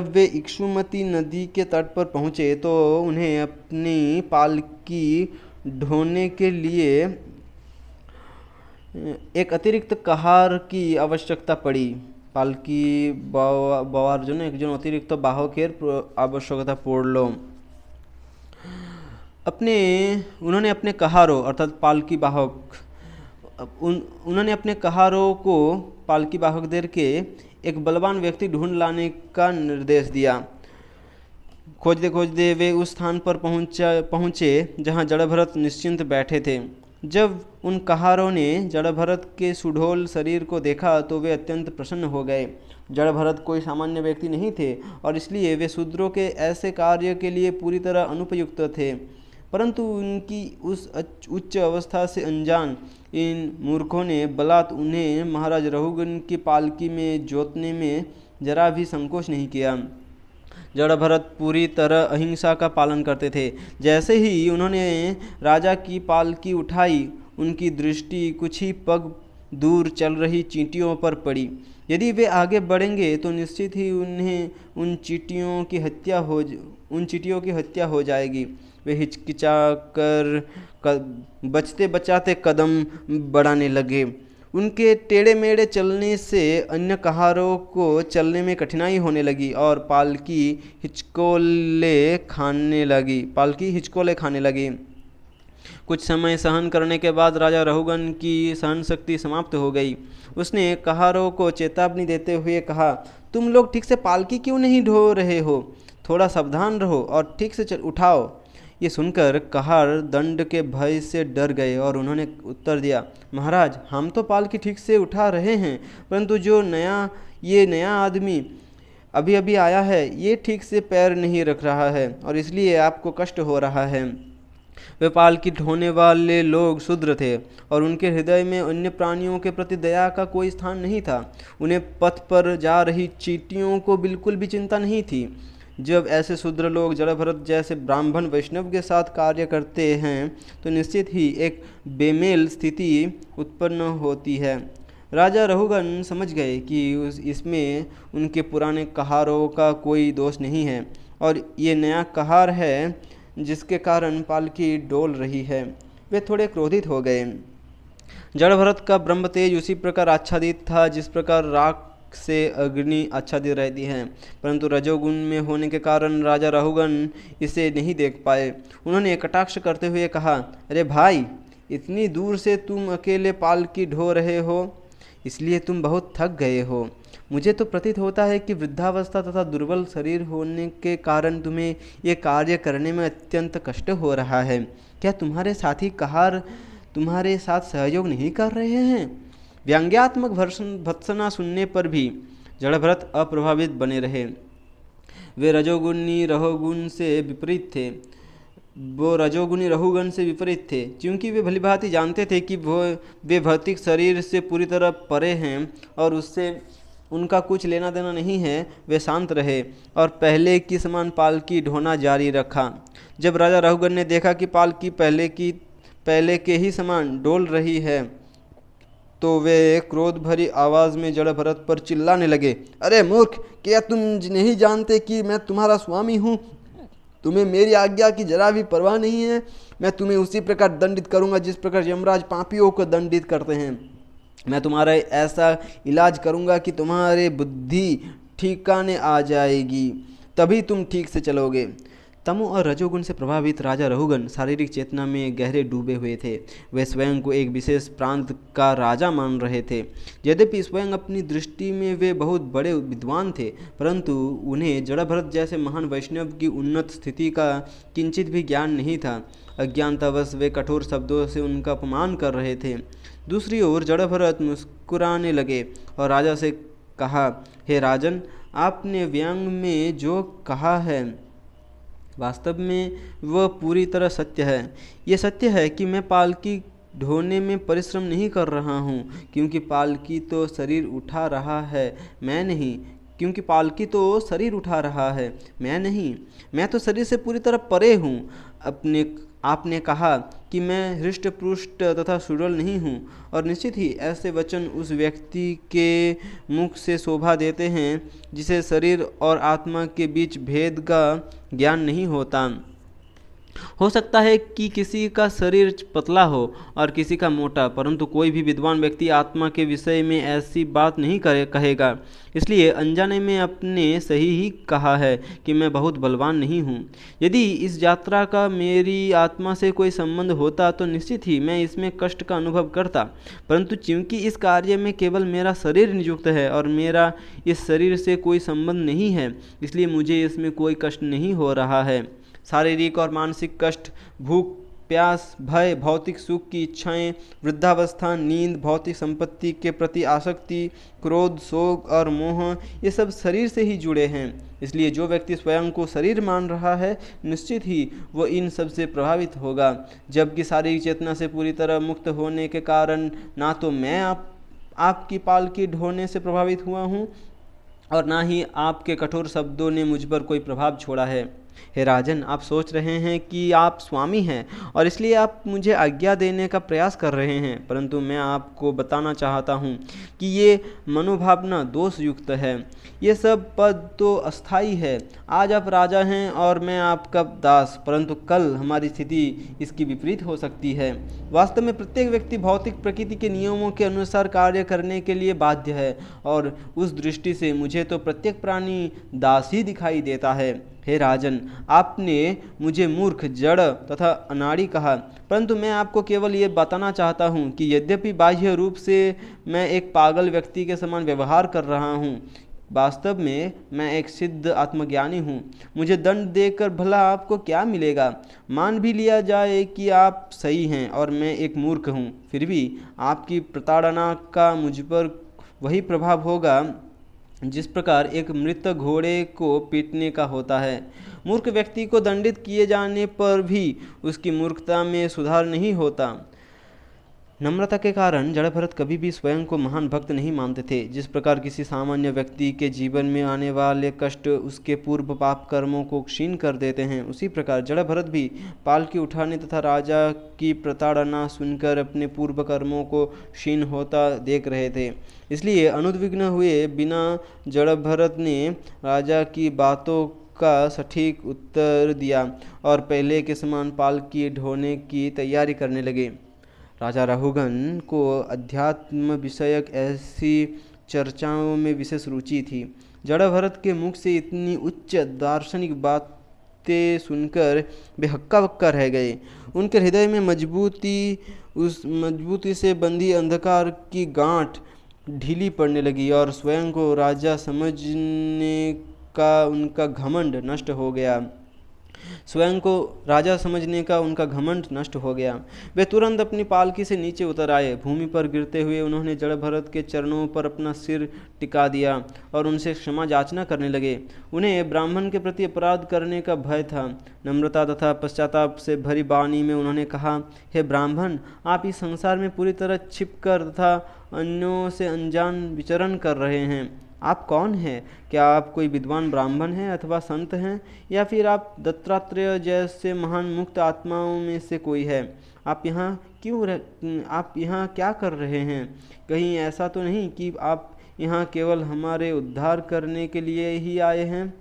वे इक्षुमती नदी के तट पर पहुँचे तो उन्हें अपनी पालकी ढोने के लिए एक अतिरिक्त कहार की आवश्यकता पड़ी। पालकी बावर जन एक जन अतिरिक्त बाहकेर आवश्यकता पड़ल। उन्होंने अपने कहारों अर्थात पालकी बाहक उन्होंने अपने कहारों को पालकी बाहक देर के एक बलवान व्यक्ति ढूंढ लाने का निर्देश दिया। खोजते वे उस स्थान पर पहुँचे जहाँ जड़ भरत निश्चिंत बैठे थे। जब उन कहारों ने जड़ भरत के सुडौल शरीर को देखा तो वे अत्यंत प्रसन्न हो गए। जड़ भरत कोई सामान्य व्यक्ति नहीं थे और इसलिए वे शूद्रों के ऐसे कार्य के लिए पूरी तरह अनुपयुक्त थे, परंतु उनकी उस उच्च अवस्था से अनजान इन मूर्खों ने बलात् उन्हें महाराज रहुगन की पालकी में जोतने में जरा भी संकोच नहीं किया। जड़ भरत पूरी तरह अहिंसा का पालन करते थे। जैसे ही उन्होंने राजा की पालकी उठाई, उनकी दृष्टि कुछ ही पग दूर चल रही चींटियों पर पड़ी। यदि वे आगे बढ़ेंगे तो निश्चित ही उन्हें उन चींटियों की हत्या हो जाएगी। वे हिचकिचाकर बचते बचाते कदम बढ़ाने लगे। उनके टेढ़े मेढ़े चलने से अन्य कहारों को चलने में कठिनाई होने लगी और पालकी हिचकोले खाने लगी। कुछ समय सहन करने के बाद राजा रहुगन की सहन शक्ति समाप्त हो गई। उसने कहारों को चेतावनी देते हुए कहा, तुम लोग ठीक से पालकी क्यों नहीं ढो रहे हो? थोड़ा सावधान रहो और ठीक से उठाओ। ये सुनकर कहार दंड के भय से डर गए और उन्होंने उत्तर दिया, महाराज, हम तो पालकी ठीक से उठा रहे हैं, परंतु ये नया आदमी अभी अभी आया है, ये ठीक से पैर नहीं रख रहा है और इसलिए आपको कष्ट हो रहा है। वे पालकी ढोने वाले लोग शूद्र थे और उनके हृदय में अन्य प्राणियों के प्रति दया का कोई स्थान नहीं था। उन्हें पथ पर जा रही चींटियों को बिल्कुल भी चिंता नहीं थी। जब ऐसे शूद्र लोग जड़भरत जैसे ब्राह्मण वैष्णव के साथ कार्य करते हैं तो निश्चित ही एक बेमेल स्थिति उत्पन्न होती है। राजा रहुगन समझ गए कि इसमें उनके पुराने कहारों का कोई दोष नहीं है और ये नया कहार है जिसके कारण पालकी डोल रही है। वे थोड़े क्रोधित हो गए। जड़भरत का ब्रह्म तेज उसी प्रकार आच्छादित था जिस प्रकार राख से अग्नि आच्छादित रहती है, परंतु रजोगुण में होने के कारण राजा रहुगन इसे नहीं देख पाए। उन्होंने कटाक्ष करते हुए कहा, अरे भाई, इतनी दूर से तुम अकेले पालकी ढो रहे हो, इसलिए तुम बहुत थक गए हो। मुझे तो प्रतीत होता है कि वृद्धावस्था तथा दुर्बल शरीर होने के कारण तुम्हें ये कार्य करने में अत्यंत कष्ट हो रहा है। क्या तुम्हारे साथी कहार तुम्हारे साथ सहयोग नहीं कर रहे हैं? व्यंग्यात्मक भर्त्सना सुनने पर भी जड़भरत अप्रभावित बने रहे। वे रजोगुणी रहुगुण से विपरीत थे। क्योंकि वे भलीभांति जानते थे कि वे भौतिक शरीर से पूरी तरह परे हैं और उससे उनका कुछ लेना देना नहीं है, वे शांत रहे और पहले की समान पालकी ढोना जारी रखा। जब राजा रहुगन ने देखा कि पालकी पहले के ही समान डोल रही है तो वे क्रोध भरी आवाज़ में जड़भरत पर चिल्लाने लगे, अरे मूर्ख, क्या तुम नहीं जानते कि मैं तुम्हारा स्वामी हूँ? तुम्हें मेरी आज्ञा की जरा भी परवाह नहीं है। मैं तुम्हें उसी प्रकार दंडित करूँगा जिस प्रकार यमराज पापियों को दंडित करते हैं। मैं तुम्हारा ऐसा इलाज करूँगा कि तुम्हारे बुद्धि ठिकाने आ जाएगी, तभी तुम ठीक से चलोगे। तमो और रजोगुण से प्रभावित राजा रहुगन शारीरिक चेतना में गहरे डूबे हुए थे। वे स्वयं को एक विशेष प्रांत का राजा मान रहे थे। यद्यपि स्वयं अपनी दृष्टि में वे बहुत बड़े विद्वान थे, परंतु उन्हें जड़भरत जैसे महान वैष्णव की उन्नत स्थिति का किंचित भी ज्ञान नहीं था। अज्ञानतावश वे कठोर शब्दों से उनका अपमान कर रहे थे। दूसरी ओर जड़भरत मुस्कुराने लगे और राजा से कहा, हे राजन, आपने व्यंग में जो कहा है वास्तव में वह पूरी तरह सत्य है। ये सत्य है कि मैं पालकी ढोने में परिश्रम नहीं कर रहा हूँ, क्योंकि पालकी तो शरीर उठा रहा है, मैं नहीं। मैं तो शरीर से पूरी तरह परे हूँ। आपने कहा कि मैं हृष्ट-पुष्ट तथा सुडौल नहीं हूँ, और निश्चित ही ऐसे वचन उस व्यक्ति के मुख से शोभा देते हैं जिसे शरीर और आत्मा के बीच भेद का ज्ञान नहीं होता। हो सकता है कि किसी का शरीर पतला हो और किसी का मोटा, परंतु कोई भी विद्वान व्यक्ति आत्मा के विषय में ऐसी बात नहीं कहेगा। इसलिए अनजाने में आपने सही ही कहा है कि मैं बहुत बलवान नहीं हूँ। यदि इस यात्रा का मेरी आत्मा से कोई संबंध होता तो निश्चित ही मैं इसमें कष्ट का अनुभव करता, परंतु चूंकि इस कार्य में केवल मेरा शरीर नियुक्त है और मेरा इस शरीर से कोई संबंध नहीं है, इसलिए मुझे इसमें कोई कष्ट नहीं हो रहा है। शारीरिक और मानसिक कष्ट, भूख प्यास, भय, भौतिक सुख की इच्छाएं, वृद्धावस्था, नींद, भौतिक संपत्ति के प्रति आसक्ति, क्रोध, शोक और मोह, ये सब शरीर से ही जुड़े हैं। इसलिए जो व्यक्ति स्वयं को शरीर मान रहा है, निश्चित ही वो इन सब से प्रभावित होगा। जबकि शारीरिक चेतना से पूरी तरह मुक्त होने के कारण ना तो मैं आपकी पालकी ढोने से प्रभावित हुआ हूँ और ना ही आपके कठोर शब्दों ने मुझ पर कोई प्रभाव छोड़ा है। हे राजन, आप सोच रहे हैं कि आप स्वामी हैं और इसलिए आप मुझे आज्ञा देने का प्रयास कर रहे हैं, परंतु मैं आपको बताना चाहता हूँ कि ये मनोभावना दोष युक्त है। ये सब पद तो अस्थाई है। आज आप राजा हैं और मैं आपका दास, परंतु कल हमारी स्थिति इसकी विपरीत हो सकती है। वास्तव में प्रत्येक व्यक्ति भौतिक प्रकृति के नियमों के अनुसार कार्य करने के लिए बाध्य है और उस दृष्टि से मुझे तो प्रत्येक प्राणी दास ही दिखाई देता है। हे राजन, आपने मुझे मूर्ख, जड़ तथा अनाड़ी कहा, परंतु मैं आपको केवल ये बताना चाहता हूँ कि यद्यपि बाह्य रूप से मैं एक पागल व्यक्ति के समान व्यवहार कर रहा हूँ, वास्तव में मैं एक सिद्ध आत्मज्ञानी हूँ। मुझे दंड देकर भला आपको क्या मिलेगा? मान भी लिया जाए कि आप सही हैं और मैं एक मूर्ख हूँ, फिर भी आपकी प्रताड़ना का मुझ पर वही प्रभाव होगा जिस प्रकार एक मृत घोड़े को पीटने का होता है। मूर्ख व्यक्ति को दंडित किए जाने पर भी उसकी मूर्खता में सुधार नहीं होता। नम्रता के कारण जड़ भरत कभी भी स्वयं को महान भक्त नहीं मानते थे। जिस प्रकार किसी सामान्य व्यक्ति के जीवन में आने वाले कष्ट उसके पूर्व पाप कर्मों को क्षीण कर देते हैं, उसी प्रकार जड़ भरत भी पालकी उठाने तथा राजा की प्रताड़ना सुनकर अपने पूर्व कर्मों को क्षीण होता देख रहे थे। इसलिए अनुद्विग्न हुए बिना जड़ भरत ने राजा की बातों का सटीक उत्तर दिया और पहले के समान पालकी ढोने की तैयारी करने लगे। राजा राहुगन को अध्यात्म विषयक ऐसी चर्चाओं में विशेष रुचि थी। जड़ भरत के मुख से इतनी उच्च दार्शनिक बातें सुनकर वे हक्का बक्का रह गए। उनके हृदय में उस मजबूती से बंधी अंधकार की गांठ ढीली पड़ने लगी और स्वयं को राजा समझने का उनका घमंड नष्ट हो गया। उनका घमंड नष्ट हो गया। वे तुरंत अपनी पालकी से नीचे उतर आए। भूमि पर गिरते हुए उन्होंने जड़ भरत के चरणों पर अपना सिर टिका दिया और उनसे क्षमा याचना करने लगे। उन्हें ब्राह्मण के प्रति अपराध करने का भय था। नम्रता तथा पश्चाताप से भरी वाणी में उन्होंने कहा, हे ब्राह्मण, आप इस संसार में पूरी तरह छिपकर तथा अन्यों से अनजान विचरण कर रहे हैं। आप कौन हैं? क्या आप कोई विद्वान ब्राह्मण हैं अथवा संत हैं, या फिर आप दत्तात्रेय जैसे महान मुक्त आत्माओं में से कोई है? आप यहाँ क्या कर रहे हैं? कहीं ऐसा तो नहीं कि आप यहाँ केवल हमारे उद्धार करने के लिए ही आए हैं?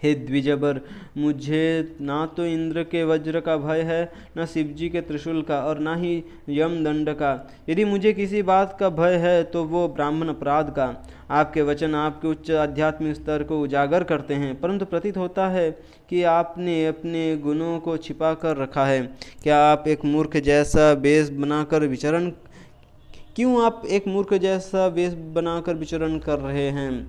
हे द्विजबर, मुझे ना तो इंद्र के वज्र का भय है, न शिवजी के त्रिशूल का और ना ही यमदंड का। यदि मुझे किसी बात का भय है तो वो ब्राह्मण अपराध का। आपके वचन आपके उच्च आध्यात्मिक स्तर को उजागर करते हैं, परंतु प्रतीत होता है कि आपने अपने गुणों को छिपा कर रखा है। क्या आप एक मूर्ख जैसा वेश बनाकर विचरण कर रहे हैं?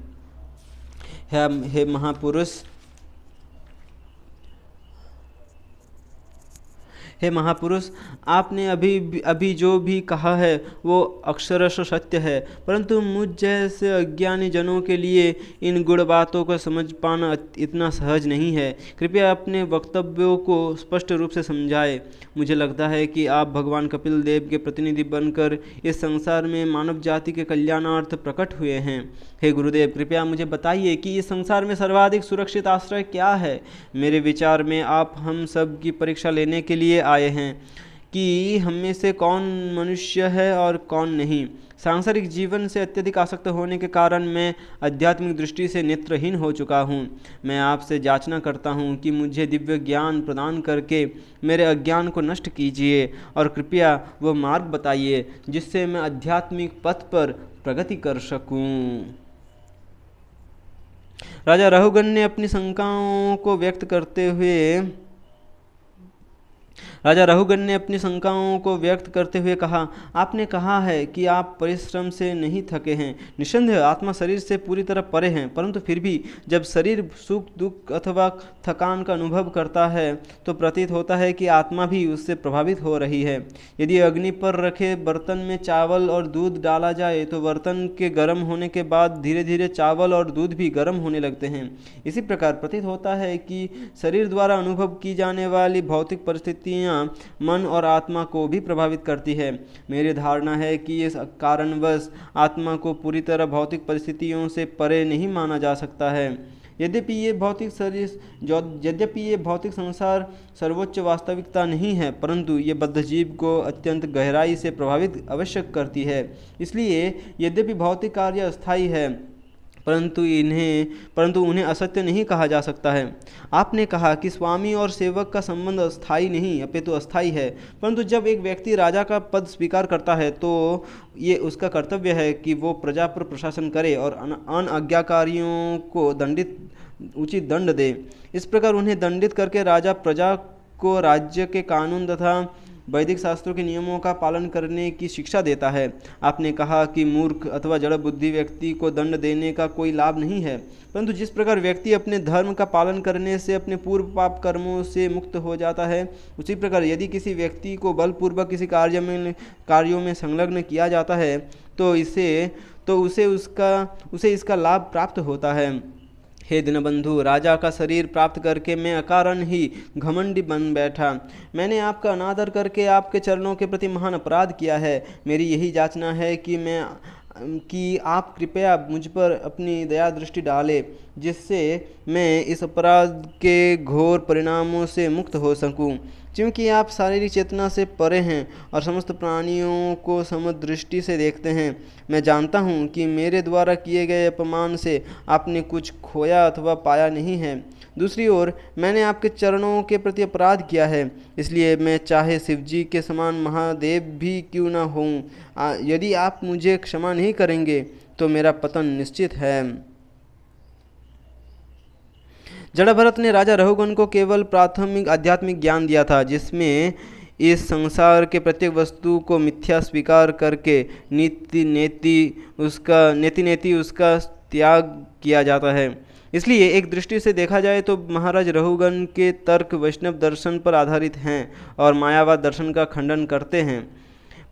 हे महापुरुष, आपने अभी जो भी कहा है वो अक्षरश सत्य है, परंतु मुझ जैसे अज्ञानी जनों के लिए इन गुण बातों को समझ पाना इतना सहज नहीं है। कृपया अपने वक्तव्यों को स्पष्ट रूप से समझाएं। मुझे लगता है कि आप भगवान कपिल देव के प्रतिनिधि बनकर इस संसार में मानव जाति के कल्याणार्थ प्रकट हुए हैं। हे गुरुदेव, कृपया मुझे बताइए कि इस संसार में सर्वाधिक सुरक्षित आश्रय क्या है? मेरे विचार में आप हम सब की परीक्षा लेने के लिए आए हैं कि हम में से कौन मनुष्य है और कौन नहीं। सांसारिक जीवन से अत्यधिक आसक्त होने के कारण मैं आध्यात्मिक दृष्टि से नेत्रहीन हो चुका हूँ। मैं आपसे याचना करता हूँ कि मुझे दिव्य ज्ञान प्रदान करके मेरे अज्ञान को नष्ट कीजिए और कृपया वो मार्ग बताइए जिससे मैं आध्यात्मिक पथ पर प्रगति कर सकूँ। राजा रहुगन ने अपनी शंकाओं को व्यक्त करते हुए राजा रहुगण ने अपनी शंकाओं को व्यक्त करते हुए कहा, आपने कहा है कि आप परिश्रम से नहीं थके हैं। निस्संदेह आत्मा शरीर से पूरी तरह परे हैं, परंतु फिर भी जब शरीर सुख दुख अथवा थकान का अनुभव करता है तो प्रतीत होता है कि आत्मा भी उससे प्रभावित हो रही है। यदि अग्नि पर रखे बर्तन में चावल और दूध डाला जाए तो बर्तन के गर्म होने के बाद धीरे धीरे चावल और दूध भी गर्म होने लगते हैं। इसी प्रकार प्रतीत होता है कि शरीर द्वारा अनुभव की जाने वाली भौतिक परिस्थितियाँ मन और आत्मा को भी प्रभावित करती है। मेरी धारणा है कि इस कारणवश आत्मा को पूरी तरह भौतिक परिस्थितियों से परे नहीं माना जा सकता है। यद्यपि ये भौतिक संसार सर्वोच्च वास्तविकता नहीं है, परंतु ये बद्धजीव को अत्यंत गहराई से प्रभावित अवश्य करती है। इसलिए यद्यपि भौतिक कार्य अस्थायी है, परंतु उन्हें असत्य नहीं कहा जा सकता है। आपने कहा कि स्वामी और सेवक का संबंध अस्थायी नहीं अपितु अस्थायी है, परंतु जब एक व्यक्ति राजा का पद स्वीकार करता है तो ये उसका कर्तव्य है कि वो प्रजा पर प्रशासन करे और अनाज्ञाकारियों को उचित दंड दे। इस प्रकार उन्हें दंडित करके राजा प्रजा को राज्य के कानून तथा वैदिक शास्त्रों के नियमों का पालन करने की शिक्षा देता है। आपने कहा कि मूर्ख अथवा जड़ बुद्धि व्यक्ति को दंड देने का कोई लाभ नहीं है, परंतु जिस प्रकार व्यक्ति अपने धर्म का पालन करने से अपने पूर्व पाप कर्मों से मुक्त हो जाता है, उसी प्रकार यदि किसी व्यक्ति को बलपूर्वक किसी कार्यों में संलग्न किया जाता है तो उसे इसका लाभ प्राप्त होता है। हे दीनबंधु, राजा का शरीर प्राप्त करके मैं अकारण ही घमंडी बन बैठा। मैंने आपका अनादर करके आपके चरणों के प्रति महान अपराध किया है। मेरी यही याचना है कि आप कृपया मुझ पर अपनी दया दृष्टि डालें, जिससे मैं इस अपराध के घोर परिणामों से मुक्त हो सकूं। क्योंकि आप शारीरिक चेतना से परे हैं और समस्त प्राणियों को समदृष्टि से देखते हैं, मैं जानता हूँ कि मेरे द्वारा किए गए अपमान से आपने कुछ खोया अथवा पाया नहीं है। दूसरी ओर मैंने आपके चरणों के प्रति अपराध किया है, इसलिए मैं चाहे शिवजी के समान महादेव भी क्यों न हूँ, यदि आप मुझे क्षमा नहीं करेंगे तो मेरा पतन निश्चित है। जड़भरत ने राजा रहुगण को केवल प्राथमिक आध्यात्मिक ज्ञान दिया था, जिसमें इस संसार के प्रत्येक वस्तु को मिथ्या स्वीकार करके नीति नेति उसका त्याग किया जाता है। इसलिए एक दृष्टि से देखा जाए तो महाराज रहुगण के तर्क वैष्णव दर्शन पर आधारित हैं और मायावाद दर्शन का खंडन करते हैं,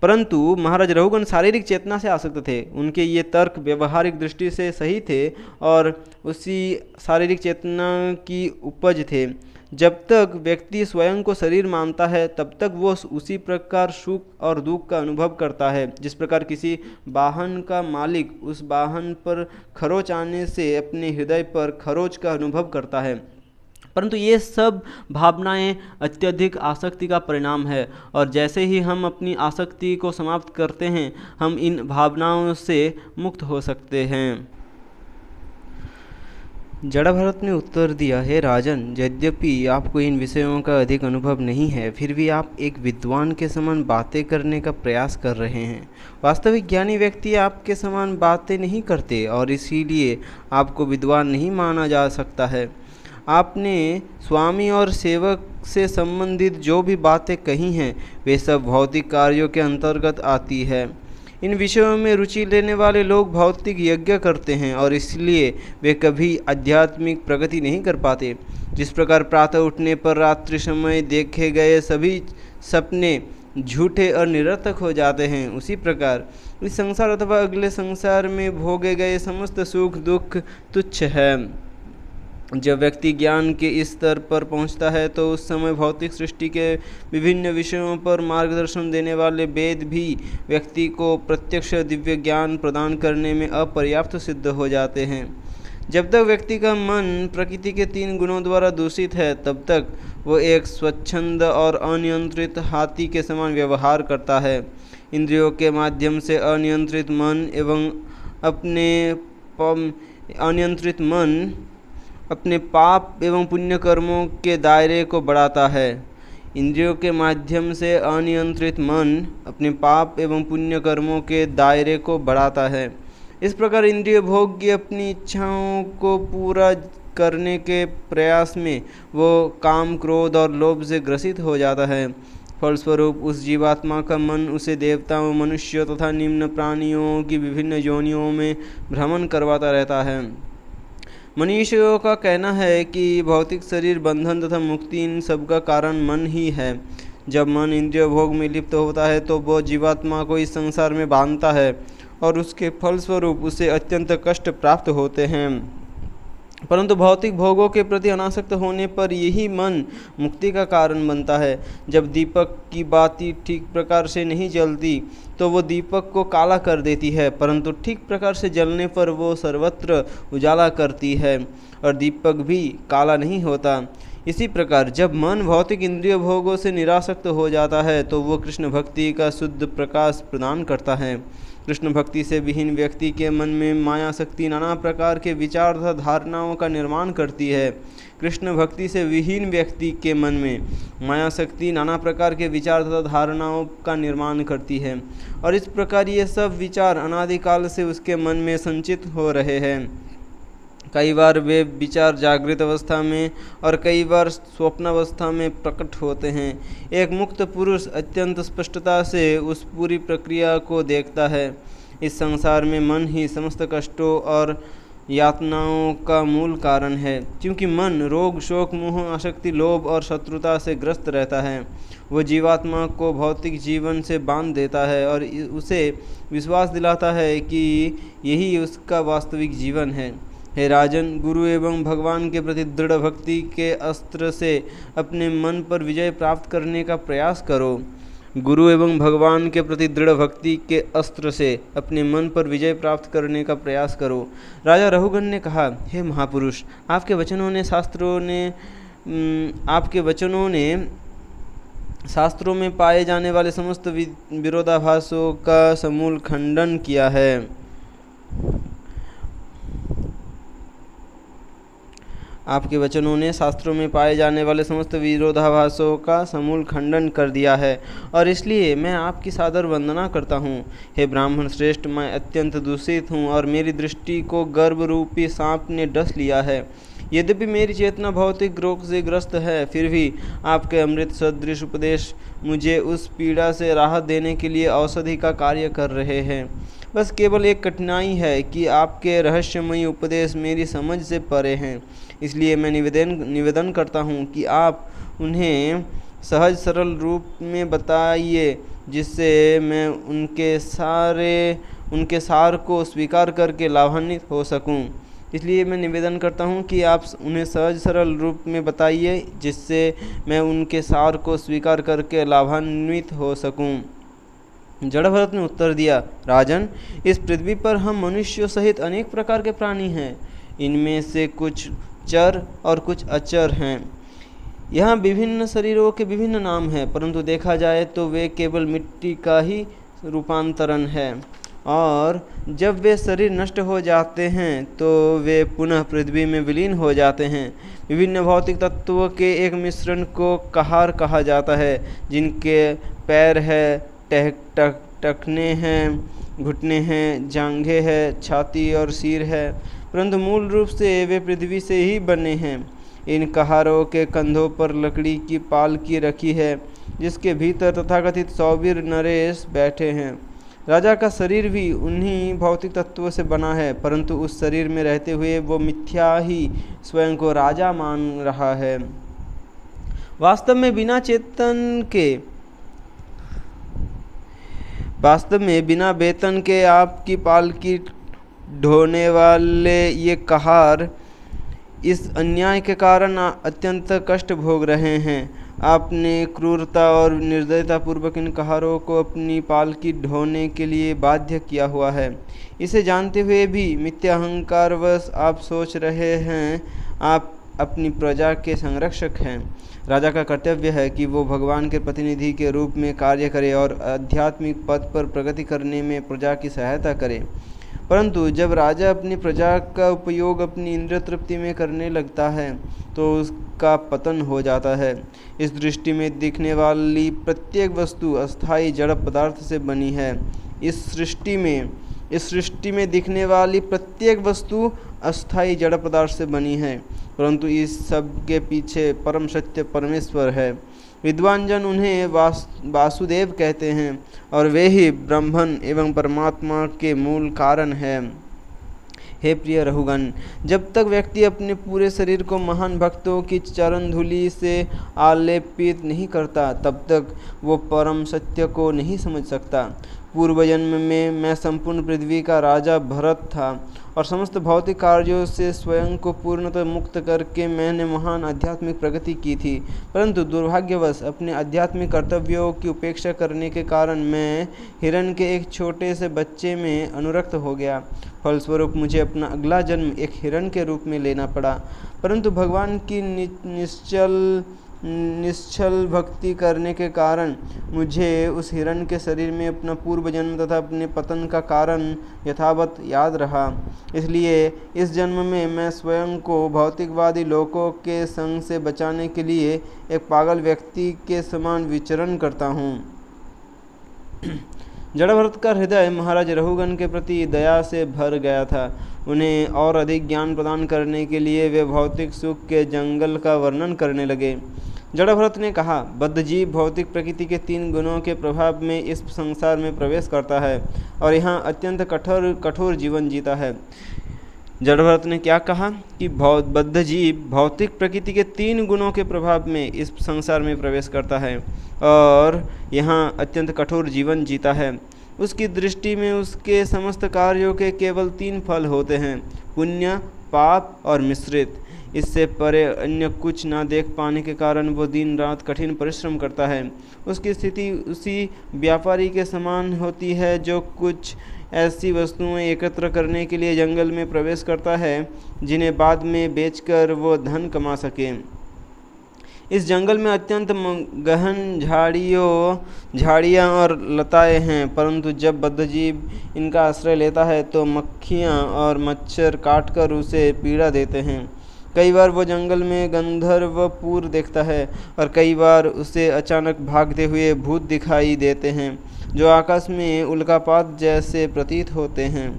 परंतु महाराज रहुगण शारीरिक चेतना से आसक्त थे। उनके ये तर्क व्यवहारिक दृष्टि से सही थे और उसी शारीरिक चेतना की उपज थे। जब तक व्यक्ति स्वयं को शरीर मानता है तब तक वो उसी प्रकार सुख और दुख का अनुभव करता है, जिस प्रकार किसी वाहन का मालिक उस वाहन पर खरोच आने से अपने हृदय पर खरोच का अनुभव करता है। परंतु ये सब भावनाएं अत्यधिक आसक्ति का परिणाम है, और जैसे ही हम अपनी आसक्ति को समाप्त करते हैं हम इन भावनाओं से मुक्त हो सकते हैं। जड़भरत ने उत्तर दिया, हे राजन, यद्यपि आपको इन विषयों का अधिक अनुभव नहीं है, फिर भी आप एक विद्वान के समान बातें करने का प्रयास कर रहे हैं। वास्तविक ज्ञानी व्यक्ति आपके समान बातें नहीं करते और इसीलिए आपको विद्वान नहीं माना जा सकता है। आपने स्वामी और सेवक से संबंधित जो भी बातें कही हैं वे सब भौतिक कार्यों के अंतर्गत आती है। इन विषयों में रुचि लेने वाले लोग भौतिक यज्ञ करते हैं और इसलिए वे कभी आध्यात्मिक प्रगति नहीं कर पाते। जिस प्रकार प्रातः उठने पर रात्रि समय देखे गए सभी सपने झूठे और निरर्थक हो जाते हैं, उसी प्रकार इस संसार अथवा अगले संसार में भोगे गए समस्त सुख दुख तुच्छ है। जब व्यक्ति ज्ञान के इस स्तर पर पहुंचता है तो उस समय भौतिक सृष्टि के विभिन्न विषयों पर मार्गदर्शन देने वाले वेद भी व्यक्ति को प्रत्यक्ष दिव्य ज्ञान प्रदान करने में अपर्याप्त सिद्ध हो जाते हैं। जब तक व्यक्ति का मन प्रकृति के 3 गुणों द्वारा दूषित है तब तक वो एक स्वच्छंद और अनियंत्रित हाथी के समान व्यवहार करता है। इंद्रियों के माध्यम से अनियंत्रित मन अपने पाप एवं पुण्य कर्मों के दायरे को बढ़ाता है। इंद्रियों के माध्यम से अनियंत्रित मन अपने पाप एवं पुण्य कर्मों के दायरे को बढ़ाता है। इस प्रकार इंद्रिय भोग्य अपनी इच्छाओं को पूरा करने के प्रयास में वो काम क्रोध और लोभ से ग्रसित हो जाता है। फलस्वरूप उस जीवात्मा का मन उसे देवताओं, मनुष्यों तथा निम्न प्राणियों की विभिन्न योनियों में भ्रमण करवाता रहता है। मनीषियों का कहना है कि भौतिक शरीर, बंधन तथा मुक्ति, इन सब का कारण मन ही है। जब मन इंद्रिय भोग में लिप्त होता है तो वह जीवात्मा को इस संसार में बांधता है और उसके फलस्वरूप उसे अत्यंत कष्ट प्राप्त होते हैं। परंतु भौतिक भोगों के प्रति अनासक्त होने पर यही मन मुक्ति का कारण बनता है। जब दीपक की बाती ठीक प्रकार से नहीं जलती तो वो दीपक को काला कर देती है, परंतु ठीक प्रकार से जलने पर वो सर्वत्र उजाला करती है और दीपक भी काला नहीं होता। इसी प्रकार जब मन भौतिक इंद्रिय भोगों से निरासक्त हो जाता है तो वो कृष्ण भक्ति का शुद्ध प्रकाश प्रदान करता है। कृष्ण भक्ति से विहीन व्यक्ति के मन में माया शक्ति नाना प्रकार के विचार तथा धारणाओं का निर्माण करती है। कृष्ण भक्ति से विहीन व्यक्ति के मन में माया शक्ति नाना प्रकार के विचार तथा धारणाओं का निर्माण करती है और इस प्रकार ये सब विचार अनादिकाल से उसके मन में संचित हो रहे हैं। कई बार वे विचार जागृत अवस्था में और कई बार स्वप्नावस्था में प्रकट होते हैं। एक मुक्त पुरुष अत्यंत स्पष्टता से उस पूरी प्रक्रिया को देखता है। इस संसार में मन ही समस्त कष्टों और यातनाओं का मूल कारण है, क्योंकि मन रोग, शोक, मोह, आसक्ति, लोभ और शत्रुता से ग्रस्त रहता है। वो जीवात्मा को भौतिक जीवन से बांध देता है और उसे विश्वास दिलाता है कि यही उसका वास्तविक जीवन है। हे राजन, गुरु एवं भगवान के प्रति दृढ़ भक्ति के अस्त्र से अपने मन पर विजय प्राप्त करने का प्रयास करो। गुरु एवं भगवान के प्रति दृढ़ भक्ति के अस्त्र से अपने मन पर विजय प्राप्त करने का प्रयास करो। राजा रघुगण ने कहा, हे महापुरुष, आपके वचनों ने शास्त्रों में पाए जाने वाले समस्त विरोधाभासों का समूल खंडन किया है। आपके वचनों ने शास्त्रों में पाए जाने वाले समस्त विरोधाभासों का समूल खंडन कर दिया है और इसलिए मैं आपकी सादर वंदना करता हूँ। हे ब्राह्मण श्रेष्ठ, मैं अत्यंत दूषित हूँ और मेरी दृष्टि को गर्भ रूपी सांप ने डस लिया है। यद्यपि मेरी चेतना भौतिक रोग से ग्रस्त है, फिर भी आपके अमृत सदृश उपदेश मुझे उस पीड़ा से राहत देने के लिए औषधि का कार्य कर रहे हैं। बस केवल एक कठिनाई है कि आपके रहस्यमयी उपदेश मेरी समझ से परे हैं। इसलिए मैं निवेदन करता हूँ कि आप उन्हें सहज सरल रूप में बताइए, जिससे मैं उनके सार को स्वीकार करके लाभान्वित हो सकूँ। इसलिए मैं निवेदन करता हूँ कि आप उन्हें सहज सरल रूप में बताइए, जिससे मैं उनके सार को स्वीकार करके लाभान्वित हो सकूँ। जड़ भरत ने उत्तर दिया, राजन, इस पृथ्वी पर हम मनुष्यों सहित अनेक प्रकार के प्राणी हैं। इनमें से कुछ चर और कुछ अचर हैं। यहाँ विभिन्न शरीरों के विभिन्न नाम हैं, परंतु देखा जाए तो वे केवल मिट्टी का ही रूपांतरण है और जब वे शरीर नष्ट हो जाते हैं तो वे पुनः पृथ्वी में विलीन हो जाते हैं। विभिन्न भौतिक तत्वों के एक मिश्रण को कहार कहा जाता है, जिनके पैर है, टखने हैं, घुटने हैं, जांघें हैं, छाती और सिर है, परंतु मूल रूप से वे पृथ्वी से ही बने हैं। इन कहारों के कंधों पर लकड़ी की पालकी रखी है, जिसके भीतर तथाकथित 100 वीर नरेश बैठे हैं। राजा का शरीर भी उन्हीं भौतिक तत्वों से बना है, परंतु उस शरीर में रहते हुए वो मिथ्या ही स्वयं को राजा मान रहा है। वास्तव में बिना वेतन के आपकी पालकी ढोने वाले ये कहार इस अन्याय के कारण अत्यंत कष्ट भोग रहे हैं। आपने क्रूरता और निर्दयता पूर्वक इन कहारों को अपनी पालकी ढोने के लिए बाध्य किया हुआ है। इसे जानते हुए भी मिथ्याहंकारवश आप सोच रहे हैं आप अपनी प्रजा के संरक्षक हैं। राजा का कर्तव्य है कि वो भगवान के प्रतिनिधि के रूप में कार्य करे और आध्यात्मिक पथ पर प्रगति करने में प्रजा की सहायता करे। परंतु जब राजा अपनी प्रजा का उपयोग अपनी इंद्रिय तृप्ति में करने लगता है तो उसका पतन हो जाता है। इस दृष्टि में दिखने वाली प्रत्येक वस्तु अस्थायी जड़ पदार्थ से बनी है। इस सृष्टि में दिखने वाली प्रत्येक वस्तु अस्थायी जड़ पदार्थ से बनी है, परंतु इस सब के पीछे परम सत्य परमेश्वर है। विद्वान जन उन्हें वासुदेव कहते हैं और वे ही ब्रह्मन एवं परमात्मा के मूल कारण हैं। हे प्रिय रहुगण, जब तक व्यक्ति अपने पूरे शरीर को महान भक्तों की चरण धूलि से आलेपित नहीं करता, तब तक वो परम सत्य को नहीं समझ सकता। पूर्व जन्म में मैं संपूर्ण पृथ्वी का राजा भरत था और समस्त भौतिक कार्यों से स्वयं को पूर्णतः मुक्त करके मैंने महान आध्यात्मिक प्रगति की थी, परंतु दुर्भाग्यवश अपने आध्यात्मिक कर्तव्यों की उपेक्षा करने के कारण मैं हिरण के एक छोटे से बच्चे में अनुरक्त हो गया। फलस्वरूप मुझे अपना अगला जन्म एक हिरण के रूप में लेना पड़ा, परंतु भगवान की निश्चल भक्ति करने के कारण मुझे उस हिरण के शरीर में अपना पूर्व जन्म तथा अपने पतन का कारण यथावत याद रहा। इसलिए इस जन्म में मैं स्वयं को भौतिकवादी लोगों के संग से बचाने के लिए एक पागल व्यक्ति के समान विचरण करता हूँ। जड़भरत का हृदय महाराज रहुगण के प्रति दया से भर गया था। उन्हें और अधिक ज्ञान प्रदान करने के लिए वे भौतिक सुख के जंगल का वर्णन करने लगे। जड़भरत ने कहा, बद्धजीव भौतिक प्रकृति के 3 गुणों के प्रभाव में इस संसार में प्रवेश करता है और यहाँ अत्यंत कठोर जीवन जीता है। जड़भरत ने क्या कहा कि बद्धजीव भौतिक प्रकृति के 3 गुणों के प्रभाव में इस संसार में प्रवेश करता है और यहाँ अत्यंत कठोर जीवन जीता है। उसकी दृष्टि में उसके समस्त कार्यों के केवल 3 फल होते हैं, पुण्य, पाप और मिश्रित। इससे परे अन्य कुछ ना देख पाने के कारण वो दिन रात कठिन परिश्रम करता है। उसकी स्थिति उसी व्यापारी के समान होती है जो कुछ ऐसी वस्तुएं एकत्र करने के लिए जंगल में प्रवेश करता है जिन्हें बाद में बेचकर वो धन कमा सके। इस जंगल में अत्यंत गहन झाड़ियाँ और लताएं हैं, परंतु जब बद्धजीव इनका आश्रय लेता है तो मक्खियाँ और मच्छर काटकर उसे पीड़ा देते हैं। कई बार वो जंगल में गंधर्वपुर देखता है और कई बार उसे अचानक भागते हुए भूत दिखाई देते हैं जो आकाश में उल्कापात जैसे प्रतीत होते हैं।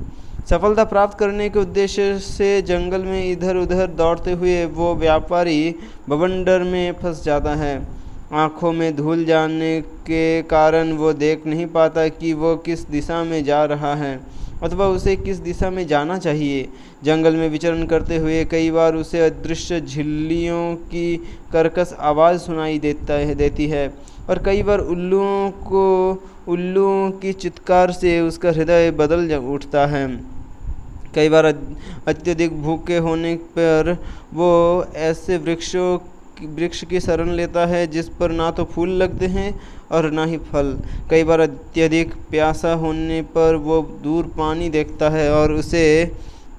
सफलता प्राप्त करने के उद्देश्य से जंगल में इधर उधर दौड़ते हुए वो व्यापारी बवंडर में फंस जाता है। आँखों में धूल जाने के कारण वो देख नहीं पाता कि वो किस दिशा में जा रहा है अथवा उसे किस दिशा में जाना चाहिए। जंगल में विचरण करते हुए कई बार उसे अदृश्य झिल्लियों की कर्कश आवाज़ सुनाई देती है और कई बार उल्लुओं की चित्कार से उसका हृदय बदल उठता है। कई बार अत्यधिक भूखे होने पर वो ऐसे वृक्ष की शरण लेता है जिस पर ना तो फूल लगते हैं और ना ही फल। कई बार अत्यधिक प्यासा होने पर वो दूर पानी देखता है और उसे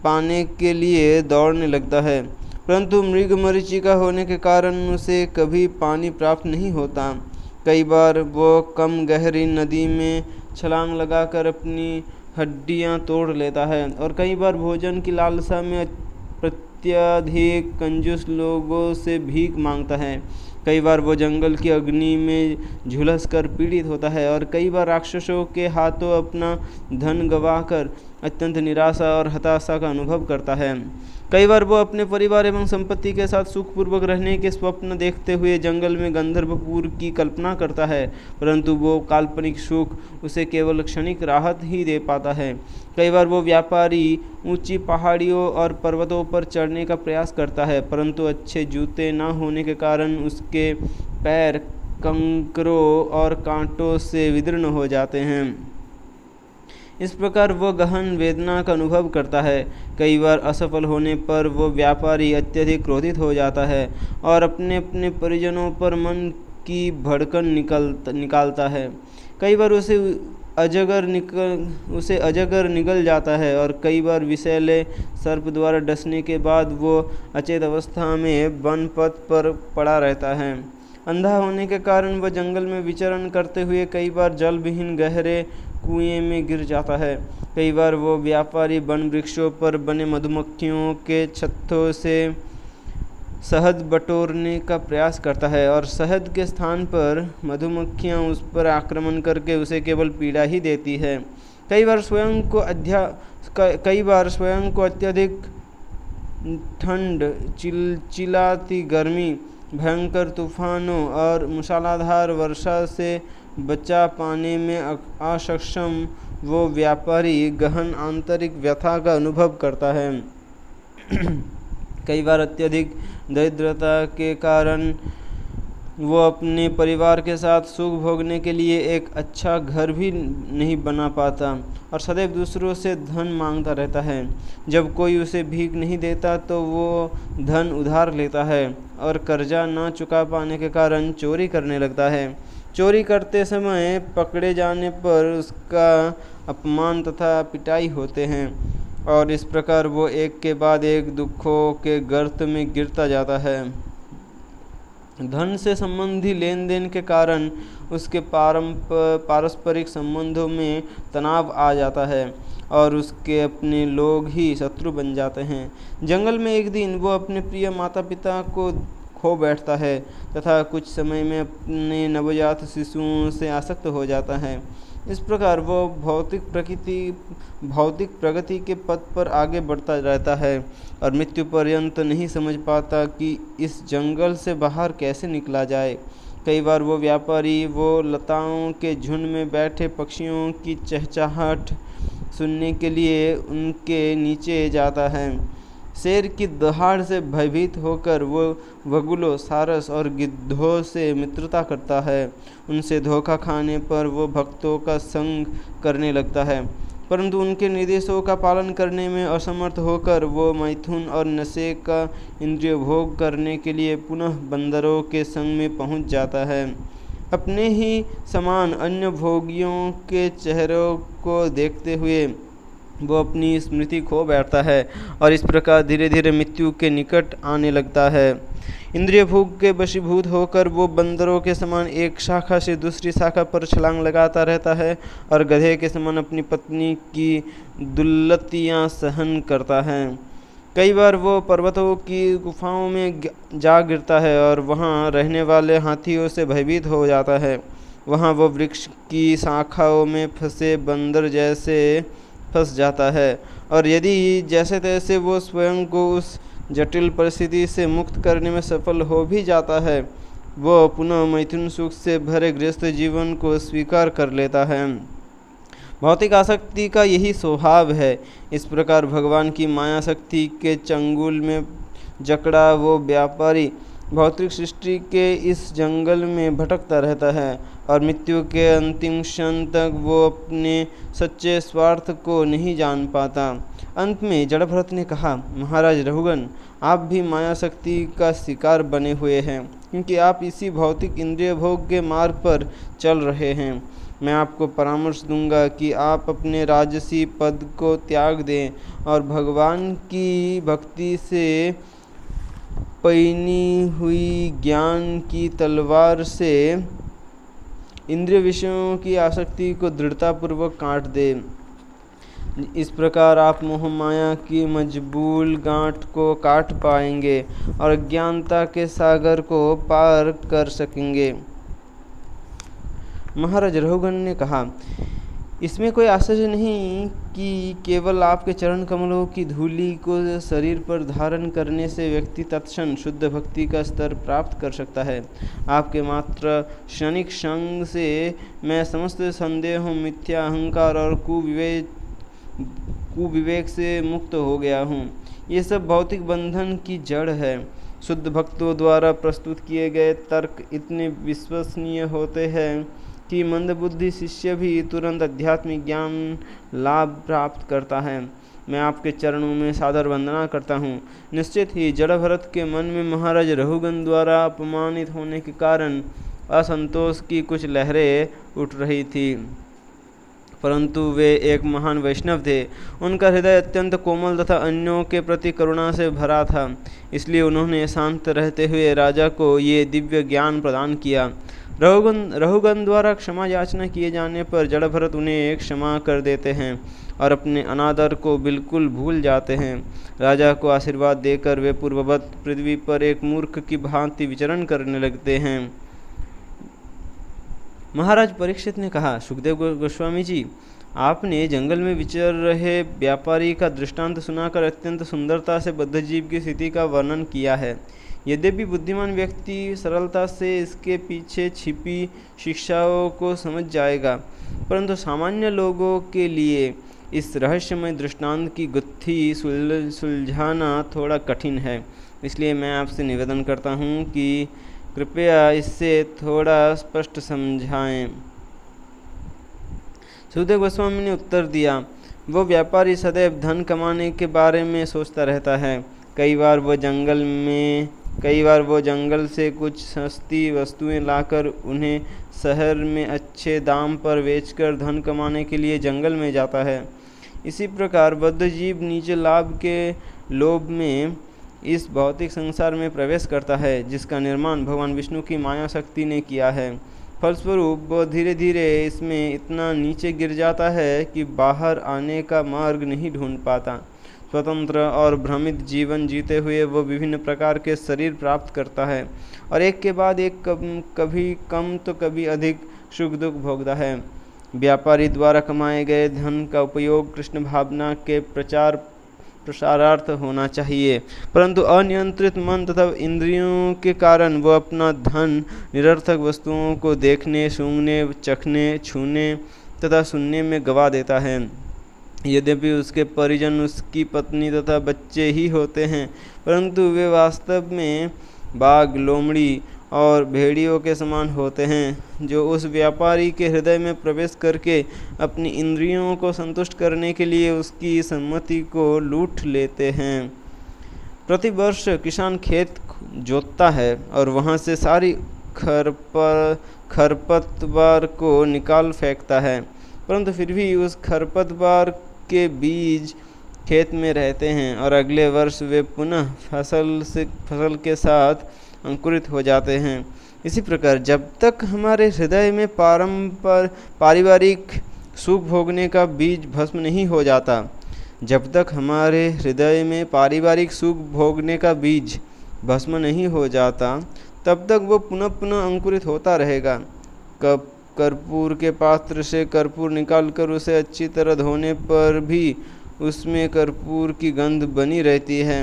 पाने के लिए दौड़ने लगता है, परंतु मृगमरीचिका होने के कारण उसे कभी पानी प्राप्त नहीं होता। कई बार वो कम गहरी नदी में छलांग लगाकर अपनी हड्डियां तोड़ लेता है और कई बार भोजन की लालसा में अत्यधिक कंजूस लोगों से भीख मांगता है। कई बार वो जंगल की अग्नि में झुलस कर पीड़ित होता है और कई बार राक्षसों के हाथों अपना धन गंवाकर अत्यंत निराशा और हताशा का अनुभव करता है। कई बार वो अपने परिवार एवं संपत्ति के साथ सुखपूर्वक रहने के स्वप्न देखते हुए जंगल में गंधर्वपुर की कल्पना करता है, परंतु वो काल्पनिक सुख उसे केवल क्षणिक राहत ही दे पाता है। कई बार वो व्यापारी ऊंची पहाड़ियों और पर्वतों पर चढ़ने का प्रयास करता है, परंतु अच्छे जूते न होने के कारण उसके पैर कंकरों और कांटों से विदीर्ण हो जाते हैं। इस प्रकार वो गहन वेदना का अनुभव करता है। कई बार असफल होने पर वो व्यापारी अत्यधिक क्रोधित हो जाता है और अपने परिजनों पर मन की भड़कन निकालता है। कई बार उसे अजगर निगल जाता है और कई बार विषैले सर्प द्वारा डसने के बाद वो अचेत अवस्था में वन पथ पर पड़ा रहता है। अंधा होने के कारण वह जंगल में विचरण करते हुए कई बार जल विहीन गहरे कुएं में गिर जाता है। कई बार वो व्यापारी वन वृक्षों पर बने मधुमक्खियों के छत्तों से शहद बटोरने का प्रयास करता है और शहद के स्थान पर मधुमक्खियां उस पर आक्रमण करके उसे केवल पीड़ा ही देती है। कई बार स्वयं को अत्यधिक ठंड, चिलचिलाती गर्मी भयंकर तूफानों और मूसलाधार वर्षा से बचा पाने में असक्षम वो व्यापारी गहन आंतरिक व्यथा का अनुभव करता है। कई बार अत्यधिक दरिद्रता के कारण वो अपने परिवार के साथ सुख भोगने के लिए एक अच्छा घर भी नहीं बना पाता और सदैव दूसरों से धन मांगता रहता है। जब कोई उसे भीख नहीं देता तो वो धन उधार लेता है और कर्जा न चुका पाने के कारण चोरी करने लगता है। चोरी करते समय पकड़े जाने पर उसका अपमान तथा पिटाई होते हैं और इस प्रकार वो एक के बाद एक दुखों के गर्त में गिरता जाता है। धन से संबंधी लेन देन के कारण उसके पारस्परिक संबंधों में तनाव आ जाता है और उसके अपने लोग ही शत्रु बन जाते हैं। जंगल में एक दिन वो अपने प्रिय माता पिता को खो बैठता है तथा कुछ समय में अपने नवजात शिशुओं से आसक्त हो जाता है। इस प्रकार वो भौतिक प्रगति के पथ पर आगे बढ़ता रहता है और मृत्यु पर्यंत नहीं समझ पाता कि इस जंगल से बाहर कैसे निकला जाए। कई बार वो व्यापारी वो लताओं के झुंड में बैठे पक्षियों की चहचहाहट सुनने के लिए उनके नीचे जाता है। शेर की दहाड़ से भयभीत होकर वो बगुलों, सारस और गिद्धों से मित्रता करता है। उनसे धोखा खाने पर वो भक्तों का संग करने लगता है, परंतु उनके निर्देशों का पालन करने में असमर्थ होकर वो मैथुन और नशे का इंद्रिय भोग करने के लिए पुनः बंदरों के संग में पहुंच जाता है। अपने ही समान अन्य भोगियों के चेहरों को देखते हुए वो अपनी स्मृति खो बैठता है और इस प्रकार धीरे धीरे मृत्यु के निकट आने लगता है। इंद्रिय भोग के वशीभूत होकर वो बंदरों के समान एक शाखा से दूसरी शाखा पर छलांग लगाता रहता है और गधे के समान अपनी पत्नी की दुर्लतियाँ सहन करता है। कई बार वो पर्वतों की गुफाओं में जा गिरता है और वहाँ रहने वाले हाथियों से भयभीत हो जाता है। वहाँ वो वृक्ष की शाखाओं में फंसे बंदर जैसे फंस जाता है और यदि जैसे तैसे वो स्वयं को उस जटिल परिस्थिति से मुक्त करने में सफल हो भी जाता है, वो पुनः मैथुन सुख से भरे गृहस्थ जीवन को स्वीकार कर लेता है। भौतिक आसक्ति का यही स्वभाव है। इस प्रकार भगवान की माया शक्ति के चंगुल में जकड़ा वो व्यापारी भौतिक सृष्टि के इस जंगल में भटकता रहता है और मृत्यु के अंतिम क्षण तक वो अपने सच्चे स्वार्थ को नहीं जान पाता। अंत में जड़भरत ने कहा, महाराज रघुगण, आप भी माया शक्ति का शिकार बने हुए हैं, क्योंकि आप इसी भौतिक इंद्रिय भोग के मार्ग पर चल रहे हैं। मैं आपको परामर्श दूंगा कि आप अपने राजसी पद को त्याग दें और भगवान की भक्ति से पैनी हुई ज्ञान की तलवार से इंद्रिय विषयों की आसक्ति को दृढ़तापूर्वक काट दे। इस प्रकार आप मोह माया की मजबूल गांठ को काट पाएंगे और अज्ञानता के सागर को पार कर सकेंगे। महाराज रघुगण ने कहा, इसमें कोई आश्चर्य नहीं कि केवल आपके चरण कमलों की धूलि को शरीर पर धारण करने से व्यक्ति तत्क्षण शुद्ध भक्ति का स्तर प्राप्त कर सकता है। आपके मात्र क्षणिक संग से मैं समस्त संदेहों, मिथ्या अहंकार और कुविवेक से मुक्त हो गया हूँ। ये सब भौतिक बंधन की जड़ है। शुद्ध भक्तों द्वारा प्रस्तुत किए गए तर्क इतने विश्वसनीय होते हैं कि मंदबुद्धि शिष्य भी तुरंत आध्यात्मिक ज्ञान लाभ प्राप्त करता है। मैं आपके चरणों में सादर वंदना करता हूँ। निश्चित ही जड़भरत के मन में महाराज रघुगण द्वारा अपमानित होने के कारण असंतोष की कुछ लहरें उठ रही थी, परंतु वे एक महान वैष्णव थे। उनका हृदय अत्यंत कोमल तथा अन्यों के प्रति करुणा से भरा था, इसलिए उन्होंने शांत रहते हुए राजा को ये दिव्य ज्ञान प्रदान किया। रघुगण द्वारा क्षमा याचना किए जाने पर जड़भरत उन्हें क्षमा कर देते हैं और अपने अनादर को बिल्कुल भूल जाते हैं। राजा को आशीर्वाद देकर वे पूर्ववत पृथ्वी पर एक मूर्ख की भांति विचरण करने लगते हैं। महाराज परीक्षित ने कहा, सुखदेव गोस्वामी जी, आपने जंगल में विचर रहे व्यापारी का दृष्टांत सुनाकर अत्यंत सुंदरता से बद्धजीव की स्थिति का वर्णन किया है। यद्यपि बुद्धिमान व्यक्ति सरलता से इसके पीछे छिपी शिक्षाओं को समझ जाएगा, परंतु सामान्य लोगों के लिए इस रहस्यमय दृष्टांत की गुत्थी सुलझाना थोड़ा कठिन है। इसलिए मैं आपसे निवेदन करता हूँ कि कृपया इससे थोड़ा स्पष्ट समझाएं। सुखदेव गोस्वामी ने उत्तर दिया, वो व्यापारी सदैव धन कमाने के बारे में सोचता रहता है। कई बार वो जंगल से कुछ सस्ती वस्तुएं लाकर उन्हें शहर में अच्छे दाम पर बेचकर धन कमाने के लिए जंगल में जाता है। इसी प्रकार बद्धजीव नीचे लाभ के लोभ में इस भौतिक संसार में प्रवेश करता है, जिसका निर्माण भगवान विष्णु की माया शक्ति ने किया है। फलस्वरूप वह धीरे धीरे इसमें इतना नीचे गिर जाता है कि बाहर आने का मार्ग नहीं ढूंढ पाता। स्वतंत्र और भ्रमित जीवन जीते हुए वह विभिन्न प्रकार के शरीर प्राप्त करता है और एक के बाद एक कभी कम तो कभी अधिक सुख दुख भोगता है। व्यापारी द्वारा कमाए गए धन का उपयोग कृष्ण भावना के प्रसारार्थ होना चाहिए, परंतु अनियंत्रित मन तथा इंद्रियों के कारण वह अपना धन निरर्थक वस्तुओं को देखने, सूंघने, चखने, छूने तथा सुनने में गवा देता है। यद्यपि उसके परिजन उसकी पत्नी तथा बच्चे ही होते हैं, परंतु वे वास्तव में बाघ, लोमड़ी और भेड़ियों के समान होते हैं, जो उस व्यापारी के हृदय में प्रवेश करके अपनी इंद्रियों को संतुष्ट करने के लिए उसकी सम्मति को लूट लेते हैं। प्रतिवर्ष किसान खेत जोतता है और वहां से सारी खरपतवार को निकाल फेंकता है, परंतु फिर भी उस खरपतवार के बीज खेत में रहते हैं और अगले वर्ष वे पुनः फसल के साथ अंकुरित हो जाते हैं। इसी प्रकार जब तक हमारे हृदय में पारिवारिक सुख भोगने का बीज भस्म नहीं हो जाता, जब तक हमारे हृदय में पारिवारिक सुख भोगने का बीज भस्म नहीं हो जाता, तब तक वो पुनः पुनः अंकुरित होता रहेगा। कर्पूर के पात्र से कर्पूर निकालकर उसे अच्छी तरह धोने पर भी उसमें कर्पूर की गंध बनी रहती है।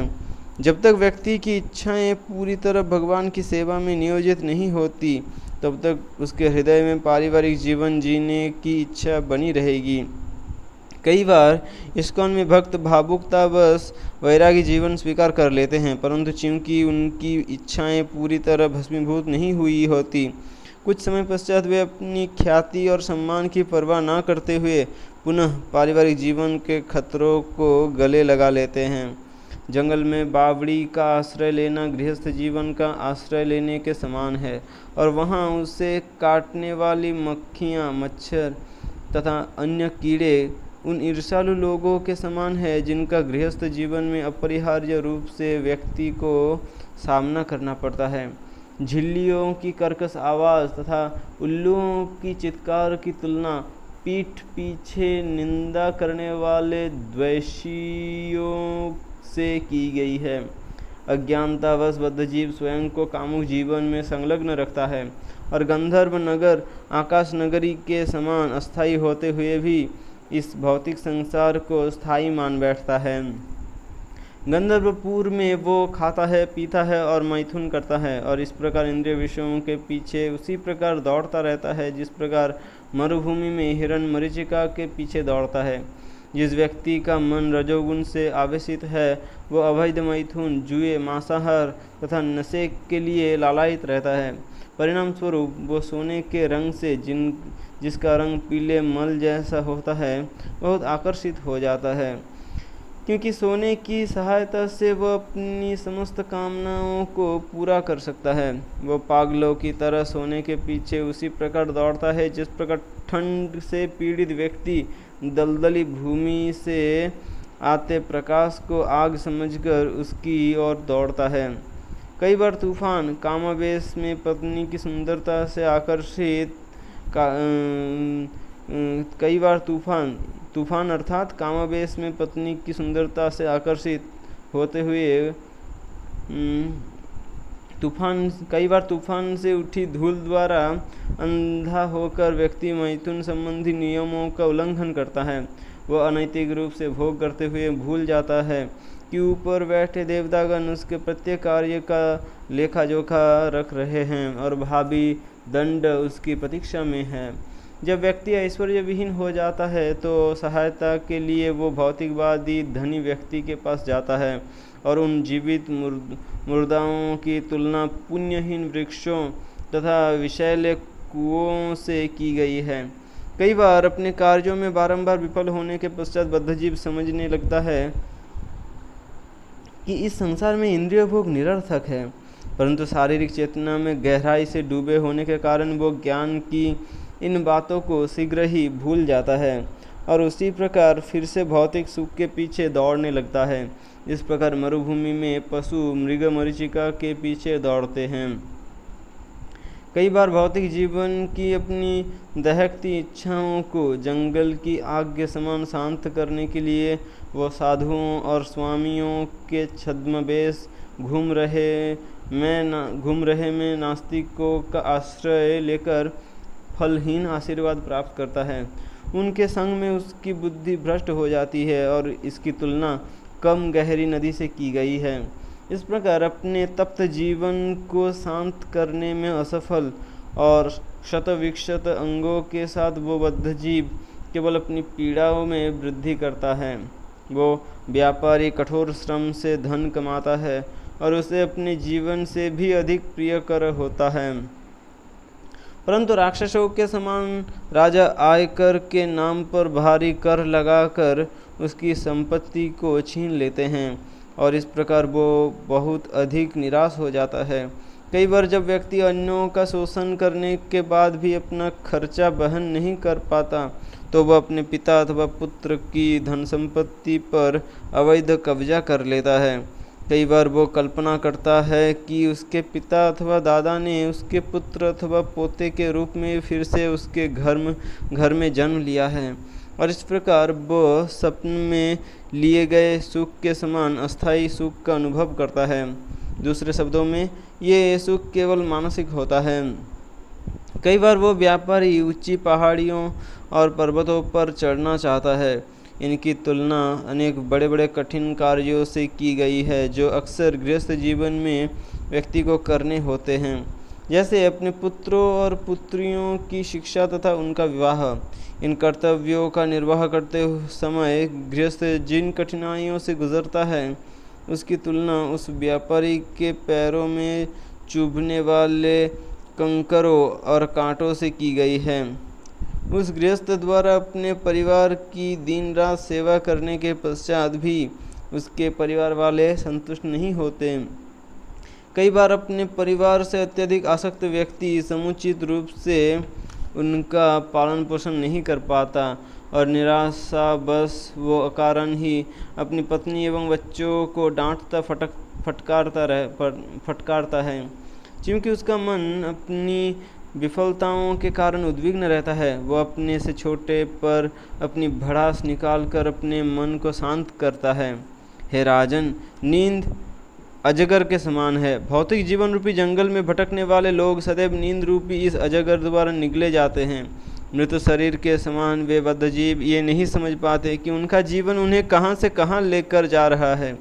जब तक व्यक्ति की इच्छाएं पूरी तरह भगवान की सेवा में नियोजित नहीं होती, तब तक उसके हृदय में पारिवारिक जीवन जीने की इच्छा बनी रहेगी। कई बार इस्कॉन में भक्त भावुकतावश वैरागी जीवन स्वीकार कर लेते हैं, परंतु चूंकि उनकी इच्छाएं पूरी तरह भस्मीभूत नहीं हुई होती, कुछ समय पश्चात वे अपनी ख्याति और सम्मान की परवाह न करते हुए पुनः पारिवारिक जीवन के खतरों को गले लगा लेते हैं। जंगल में बावड़ी का आश्रय लेना गृहस्थ जीवन का आश्रय लेने के समान है और वहाँ उसे काटने वाली मक्खियाँ, मच्छर तथा अन्य कीड़े उन ईर्ष्यालु लोगों के समान है जिनका गृहस्थ जीवन में अपरिहार्य रूप से व्यक्ति को सामना करना पड़ता है। झिल्लियों की कर्कश आवाज़ तथा उल्लुओं की चित्कार की तुलना पीठ पीछे निंदा करने वाले द्वेषियों से की गई है। अज्ञानतावश बद्धजीव स्वयं को कामुक जीवन में संलग्न रखता है और गंधर्व नगर आकाश नगरी के समान अस्थायी होते हुए भी इस भौतिक संसार को स्थायी मान बैठता है। गंधर्वपुर में वो खाता है, पीता है और मैथुन करता है और इस प्रकार इंद्रिय विषयों के पीछे उसी प्रकार दौड़ता रहता है जिस प्रकार मरुभूमि में हिरण मरीचिका के पीछे दौड़ता है। जिस व्यक्ति का मन रजोगुण से आवेशित है वह अवैध मैथुन, जुए, मांसाहार तथा नशे के लिए लालायित रहता है। परिणाम स्वरूप वो सोने के रंग से जिसका रंग पीले मल जैसा होता है बहुत आकर्षित हो जाता है, क्योंकि सोने की सहायता से वह अपनी समस्त कामनाओं को पूरा कर सकता है। वह पागलों की तरह सोने के पीछे उसी प्रकार दौड़ता है जिस प्रकार ठंड से पीड़ित व्यक्ति दलदली भूमि से आते प्रकाश को आग समझकर उसकी ओर दौड़ता है। कई बार तूफान कामावेश में पत्नी की सुंदरता से आकर्षित तूफान अर्थात कामावेश में पत्नी की सुंदरता से आकर्षित होते हुए कई बार तूफान से उठी धूल द्वारा अंधा होकर व्यक्ति मैथुन संबंधी नियमों का उल्लंघन करता है। वह अनैतिक रूप से भोग करते हुए भूल जाता है कि के ऊपर बैठे देवतागण उसके प्रत्येक कार्य का लेखा जोखा रख रहे हैं और भावी दंड उसकी प्रतीक्षा में है। जब व्यक्ति ऐश्वर्य विहीन हो जाता है तो सहायता के लिए वो भौतिकवादी धनी व्यक्ति के पास जाता है और उन जीवित मुर्दाओं की तुलना पुण्यहीन वृक्षों तथा विषैले कुओं से की गई है। कई बार अपने कार्यों में बारंबार विफल होने के पश्चात बद्धजीव समझने लगता है कि इस संसार में इंद्रिय भोग निरर्थक है, परंतु शारीरिक चेतना में गहराई से डूबे होने के कारण वो ज्ञान की इन बातों को शीघ्र ही भूल जाता है और उसी प्रकार फिर से भौतिक सुख के पीछे दौड़ने लगता है। इस प्रकार मरुभूमि में पशु मृग मरीचिका के पीछे दौड़ते हैं। कई बार भौतिक जीवन की अपनी दहकती इच्छाओं को जंगल की आग के समान शांत करने के लिए वो साधुओं और स्वामियों के छद्मवेश घूम रहे में नास्तिकों का आश्रय लेकर फलहीन आशीर्वाद प्राप्त करता है। उनके संग में उसकी बुद्धि भ्रष्ट हो जाती है और इसकी तुलना कम गहरी नदी से की गई है। इस प्रकार अपने तप्त जीवन को शांत करने में असफल और शतविक्षत अंगों के साथ वो बद्धजीव केवल अपनी पीड़ाओं में वृद्धि करता है। वो व्यापारी कठोर श्रम से धन कमाता है और उसे अपने जीवन से भी अधिक प्रियकर होता है, परंतु राक्षसों के समान राजा आयकर के नाम पर भारी कर लगाकर उसकी संपत्ति को छीन लेते हैं और इस प्रकार वो बहुत अधिक निराश हो जाता है। कई बार जब व्यक्ति अन्यों का शोषण करने के बाद भी अपना खर्चा वहन नहीं कर पाता तो वह अपने पिता अथवा पुत्र की धन संपत्ति पर अवैध कब्जा कर लेता है। कई बार वो कल्पना करता है कि उसके पिता अथवा दादा ने उसके पुत्र अथवा पोते के रूप में फिर से उसके घर में जन्म लिया है और इस प्रकार वो स्वप्न में लिए गए सुख के समान अस्थायी सुख का अनुभव करता है। दूसरे शब्दों में ये सुख केवल मानसिक होता है। कई बार वो व्यापारी ऊंची पहाड़ियों और पर्वतों पर चढ़ना चाहता है। इनकी तुलना अनेक बड़े बड़े कठिन कार्यों से की गई है जो अक्सर गृहस्थ जीवन में व्यक्ति को करने होते हैं, जैसे अपने पुत्रों और पुत्रियों की शिक्षा तथा उनका विवाह। इन कर्तव्यों का निर्वाह करते समय गृहस्थ जिन कठिनाइयों से गुजरता है उसकी तुलना उस व्यापारी के पैरों में चुभने वाले कंकरों और कांटों से की गई है। उस गृहस्थ द्वारा अपने परिवार की दिन रात सेवा करने के पश्चात भी उसके परिवार वाले संतुष्ट नहीं होते। कई बार अपने परिवार से अत्यधिक आसक्त व्यक्ति समुचित रूप से उनका पालन पोषण नहीं कर पाता और निराशावश वो अकारण ही अपनी पत्नी एवं बच्चों को डांटता फटकारता है। क्योंकि उसका मन अपनी विफलताओं के कारण उद्विग्न रहता है, वह अपने से छोटे पर अपनी भड़ास निकालकर अपने मन को शांत करता है। हे राजन, नींद अजगर के समान है। भौतिक जीवन रूपी जंगल में भटकने वाले लोग सदैव नींद रूपी इस अजगर द्वारा निगले जाते हैं। मृत शरीर के समान वे बद्धजीव ये नहीं समझ पाते कि उनका जीवन उन्हें कहाँ से कहाँ लेकर जा रहा है।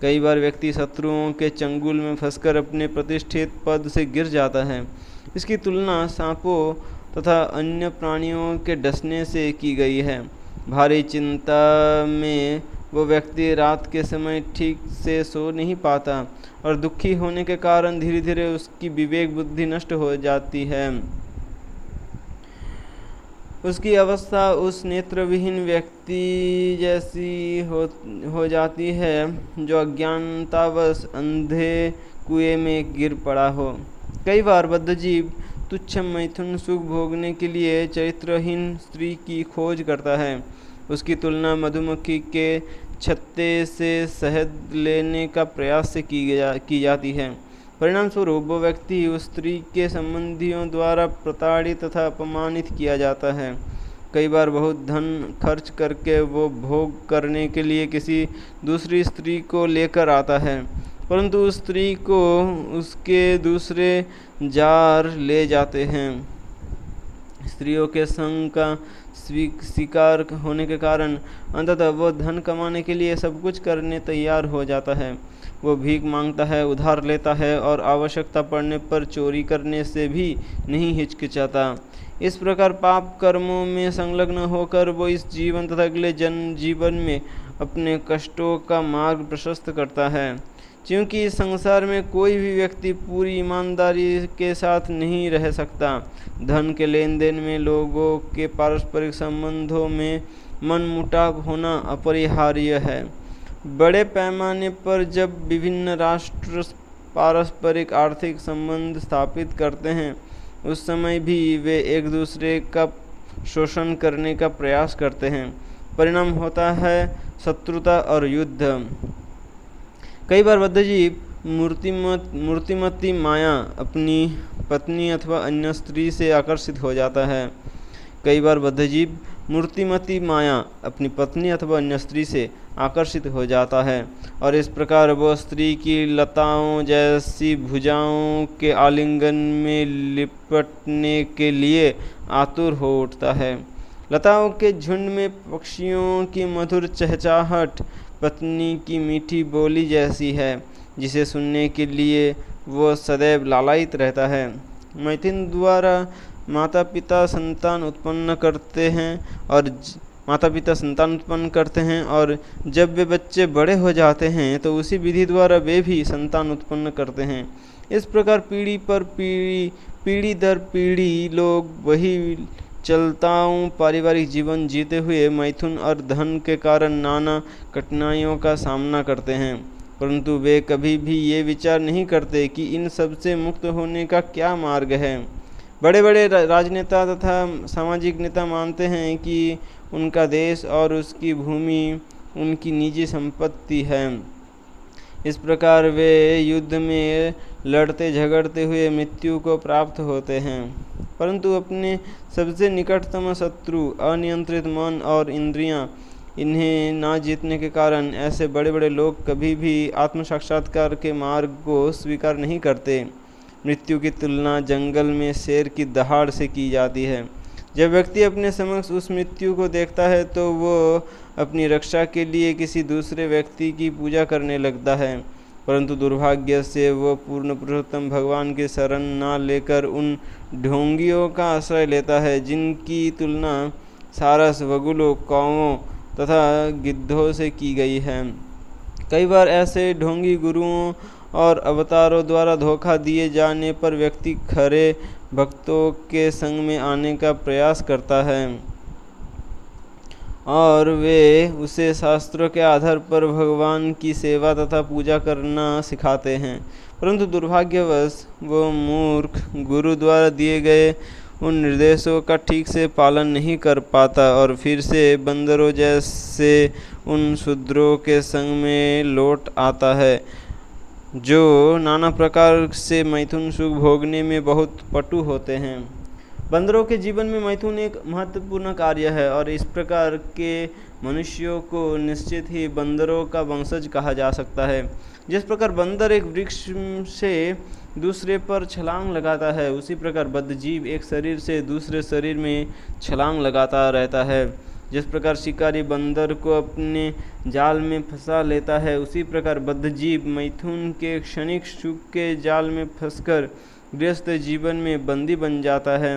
कई बार व्यक्ति शत्रुओं के चंगुल में फंसकर अपने प्रतिष्ठित पद से गिर जाता है। इसकी तुलना सांपों तथा अन्य प्राणियों के डसने से की गई है। भारी चिंता में वो व्यक्ति रात के समय ठीक से सो नहीं पाता और दुखी होने के कारण धीरे धीरे उसकी विवेक बुद्धि नष्ट हो जाती है। उसकी अवस्था उस नेत्रविहीन व्यक्ति जैसी हो जाती है जो अज्ञानतावश अंधे कुएं में गिर पड़ा हो। कई बार बद्धजीव तुच्छ मैथुन सुख भोगने के लिए चरित्रहीन स्त्री की खोज करता है। उसकी तुलना मधुमक्खी के छत्ते से शहद लेने का प्रयास से की जाती है। परिणाम स्वरूप वो व्यक्ति उस स्त्री के संबंधियों द्वारा प्रताड़ित तथा अपमानित किया जाता है। कई बार बहुत धन खर्च करके वो भोग करने के लिए किसी दूसरी स्त्री को लेकर आता है, परंतु उस स्त्री को उसके दूसरे जार ले जाते हैं। स्त्रियों के संग का शिकार होने के कारण अंततः वो धन कमाने के लिए सब कुछ करने तैयार हो जाता है। वो भीख मांगता है, उधार लेता है और आवश्यकता पड़ने पर चोरी करने से भी नहीं हिचकिचाता। इस प्रकार पाप कर्मों में संलग्न होकर वो इस जीवन तथा अगले जन्म जीवन में अपने कष्टों का मार्ग प्रशस्त करता है। क्योंकि इस संसार में कोई भी व्यक्ति पूरी ईमानदारी के साथ नहीं रह सकता। धन के लेन देन में लोगों के पारस्परिक संबंधों में मनमुटाव होना अपरिहार्य है। बड़े पैमाने पर जब विभिन्न राष्ट्र पारस्परिक आर्थिक संबंध स्थापित करते हैं, उस समय भी वे एक दूसरे का शोषण करने का प्रयास करते हैं। परिणाम होता है शत्रुता और युद्ध। कई बार बद्धजीव मूर्तिमती माया अपनी पत्नी अथवा अन्य स्त्री से आकर्षित हो जाता है। कई बार बद्धजीव मूर्तिमती माया अपनी पत्नी अथवा अन्य स्त्री से आकर्षित हो जाता है और इस प्रकार वह स्त्री की लताओं जैसी भुजाओं के आलिंगन में लिपटने के लिए आतुर हो उठता है। लताओं के झुंड में पक्षियों की मधुर चहचहाहट पत्नी की मीठी बोली जैसी है, जिसे सुनने के लिए वह सदैव लालायित रहता है। मैथुन द्वारा माता पिता संतान उत्पन्न करते हैं और जब वे बच्चे बड़े हो जाते हैं तो उसी विधि द्वारा वे भी संतान उत्पन्न करते हैं। इस प्रकार पीढ़ी दर पीढ़ी लोग वही चलताओं पारिवारिक जीवन जीते हुए मैथुन और धन के कारण नाना कठिनाइयों का सामना करते हैं, परंतु वे कभी भी ये विचार नहीं करते कि इन सब से मुक्त होने का क्या मार्ग है। बड़े बड़े राजनेता तथा सामाजिक नेता मानते हैं कि उनका देश और उसकी भूमि उनकी निजी संपत्ति है। इस प्रकार वे युद्ध में लड़ते झगड़ते हुए मृत्यु को प्राप्त होते हैं, परंतु अपने सबसे निकटतम शत्रु अनियंत्रित मन और इंद्रियां इन्हें ना जीतने के कारण ऐसे बड़े बड़े लोग कभी भी आत्म साक्षात्कार के मार्ग को स्वीकार नहीं करते। मृत्यु की तुलना जंगल में शेर की दहाड़ से की जाती है। जब व्यक्ति अपने समक्ष उस मृत्यु को देखता है तो वो अपनी रक्षा के लिए किसी दूसरे व्यक्ति की पूजा करने लगता है, परंतु दुर्भाग्य से वो पूर्ण पुरुषोत्तम भगवान की शरण न लेकर उन ढोंगियों का आश्रय लेता है जिनकी तुलना सारस, बगुलों, कौवों तथा गिद्धों से की गई है। कई बार ऐसे ढोंगी गुरुओं और अवतारों द्वारा धोखा दिए जाने पर व्यक्ति खरे भक्तों के संग में आने का प्रयास करता है और वे उसे शास्त्रों के आधार पर भगवान की सेवा तथा पूजा करना सिखाते हैं, परंतु दुर्भाग्यवश वो मूर्ख गुरु द्वारा दिए गए उन निर्देशों का ठीक से पालन नहीं कर पाता और फिर से बंदरों जैसे उन शूद्रों के संग में लौट आता है जो नाना प्रकार से मैथुन सुख भोगने में बहुत पटु होते हैं। बंदरों के जीवन में मैथुन एक महत्वपूर्ण कार्य है और इस प्रकार के मनुष्यों को निश्चित ही बंदरों का वंशज कहा जा सकता है। जिस प्रकार बंदर एक वृक्ष से दूसरे पर छलांग लगाता है, उसी प्रकार बद्धजीव एक शरीर से दूसरे शरीर में छलांग लगाता रहता है। जिस प्रकार शिकारी बंदर को अपने जाल में फंसा लेता है, उसी प्रकार बद्धजीव मैथुन के क्षणिक सुख के जाल में फंसकर गृहस्थ जीवन में बंदी बन जाता है।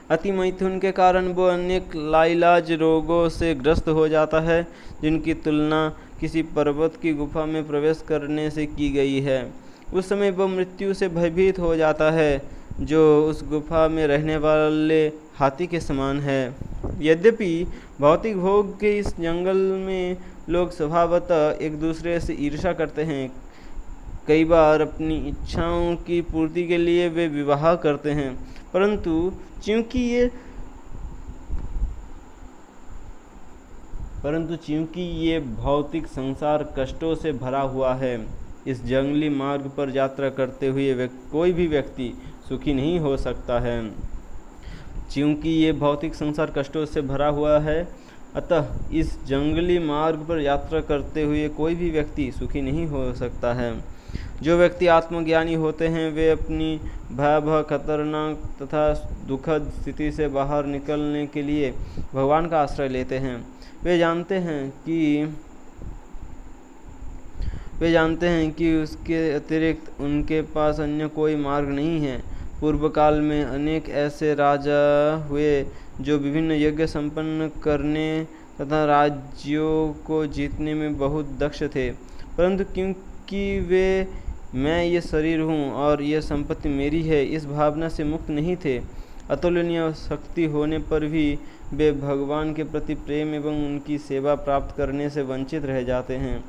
अति मैथुन के कारण वो अनेक लाइलाज रोगों से ग्रस्त हो जाता है जिनकी तुलना किसी पर्वत की गुफा में प्रवेश करने से की गई है। उस समय वह मृत्यु से भयभीत हो जाता है जो उस गुफा में रहने वाले हाथी के समान है। यद्यपि भौतिक भोग के इस जंगल में लोग स्वभावतः एक दूसरे से ईर्ष्या करते हैं। कई बार अपनी इच्छाओं की पूर्ति के लिए वे विवाह करते हैं, परंतु चूंकि ये भौतिक संसार कष्टों से भरा हुआ है, इस जंगली मार्ग पर यात्रा करते हुए कोई भी व्यक्ति सुखी नहीं हो सकता है। क्योंकि ये भौतिक संसार कष्टों से भरा हुआ है, अतः इस जंगली मार्ग पर यात्रा करते हुए कोई भी व्यक्ति सुखी नहीं हो सकता है। जो व्यक्ति आत्मज्ञानी होते हैं वे अपनी भयावह, खतरनाक तथा दुखद स्थिति से बाहर निकलने के लिए भगवान का आश्रय लेते हैं। वे जानते हैं कि उसके अतिरिक्त उनके पास अन्य कोई मार्ग नहीं है। पूर्व काल में अनेक ऐसे राजा हुए जो विभिन्न यज्ञ संपन्न करने तथा राज्यों को जीतने में बहुत दक्ष थे, परंतु क्योंकि वे मैं ये शरीर हूँ और यह संपत्ति मेरी है, इस भावना से मुक्त नहीं थे। अतुलनीय शक्ति होने पर भी वे भगवान के प्रति प्रेम एवं उनकी सेवा प्राप्त करने से वंचित रह जाते हैं।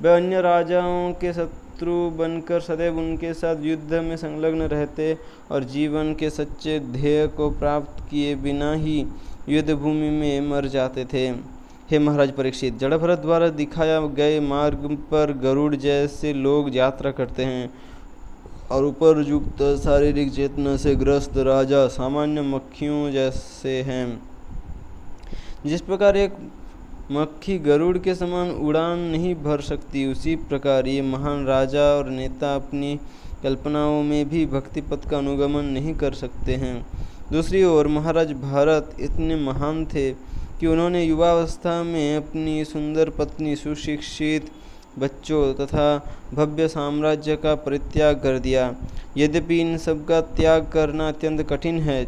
वे अन्य राजाओं के शत्रु बनकर सदैव उनके साथ युद्ध में संलग्न रहते और जीवन के सच्चे ध्येय को प्राप्त किए बिना ही युद्ध भूमि में मर जाते थे। हे महाराज परीक्षित, जड़ भरत द्वारा दिखाया गए मार्ग पर गरुड़ जैसे लोग यात्रा करते हैं और उपरयुक्त शारीरिक चेतना से ग्रस्त राजा सामान्य मक्खियों जैसे हैं। जिस प्रकार एक मक्खी गरुड़ के समान उड़ान नहीं भर सकती, उसी प्रकार ये महान राजा और नेता अपनी कल्पनाओं में भी भक्ति पथ का अनुगमन नहीं कर सकते हैं। दूसरी ओर महाराज भारत इतने महान थे कि उन्होंने युवावस्था में अपनी सुंदर पत्नी, सुशिक्षित बच्चों तथा भव्य साम्राज्य का परित्याग कर दिया। यद्यपि इन सब का त्याग करना अत्यंत कठिन है,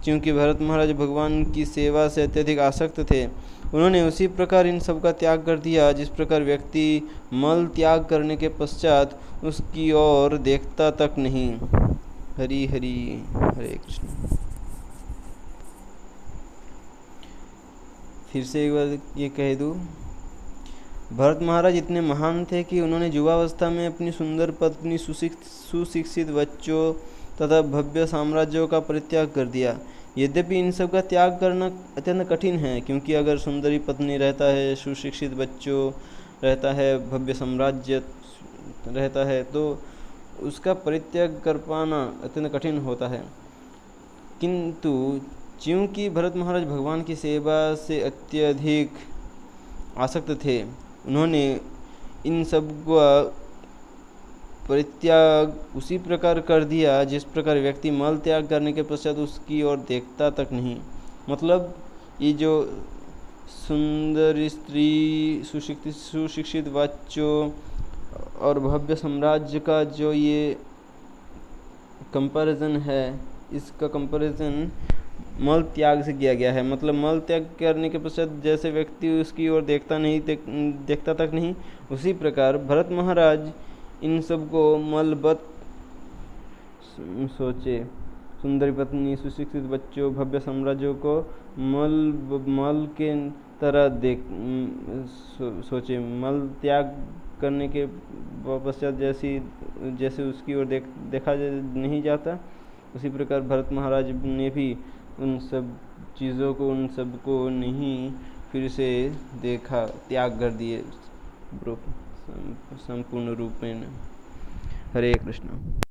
क्योंकि भरत महाराज भगवान की सेवा से अत्यधिक आसक्त थे। उन्होंने उसी प्रकार इन सब का त्याग कर दिया जिस प्रकार व्यक्ति मल त्याग करने के पश्चात उसकी ओर देखता तक नहीं। हरि हरि हरे कृष्ण। फिर से एक बार ये कह दूँ, भरत महाराज इतने महान थे कि उन्होंने युवावस्था में अपनी सुंदर पत्नी, सुशिक्षित बच्चों तथा भव्य साम्राज्यों का परित्याग कर दिया। यद्यपि इन सब का त्याग करना अत्यंत कठिन है, क्योंकि अगर सुंदरी पत्नी रहता है, सुशिक्षित बच्चों रहता है, भव्य साम्राज्य रहता है, तो उसका परित्याग कर पाना अत्यंत कठिन होता है। किंतु क्योंकि भरत महाराज भगवान की सेवा से अत्यधिक आसक्त थे, उन्होंने इन सब का परित्याग उसी प्रकार कर दिया जिस प्रकार व्यक्ति मल त्याग करने के पश्चात उसकी ओर देखता तक नहीं। मतलब ये जो सुंदर स्त्री, सुशिक्षित बच्चों और भव्य साम्राज्य का जो ये कंपैरिजन है, इसका कंपैरिजन मल त्याग से किया गया है। मतलब मल त्याग करने के पश्चात जैसे व्यक्ति उसकी ओर देखता तक नहीं, उसी प्रकार भरत महाराज इन सब को मलबत सोचे। सुंदरी पत्नी, सुशिक्षित बच्चों, भव्य साम्राज्यों को मल के तरह सोचे। मल त्याग करने के पश्चात जैसे उसकी ओर देखा नहीं जाता, उसी प्रकार भरत महाराज ने भी उन सब चीज़ों को, उन सब को नहीं फिर से देखा, त्याग कर दिए संपूर्ण रूपेण। हरे कृष्ण।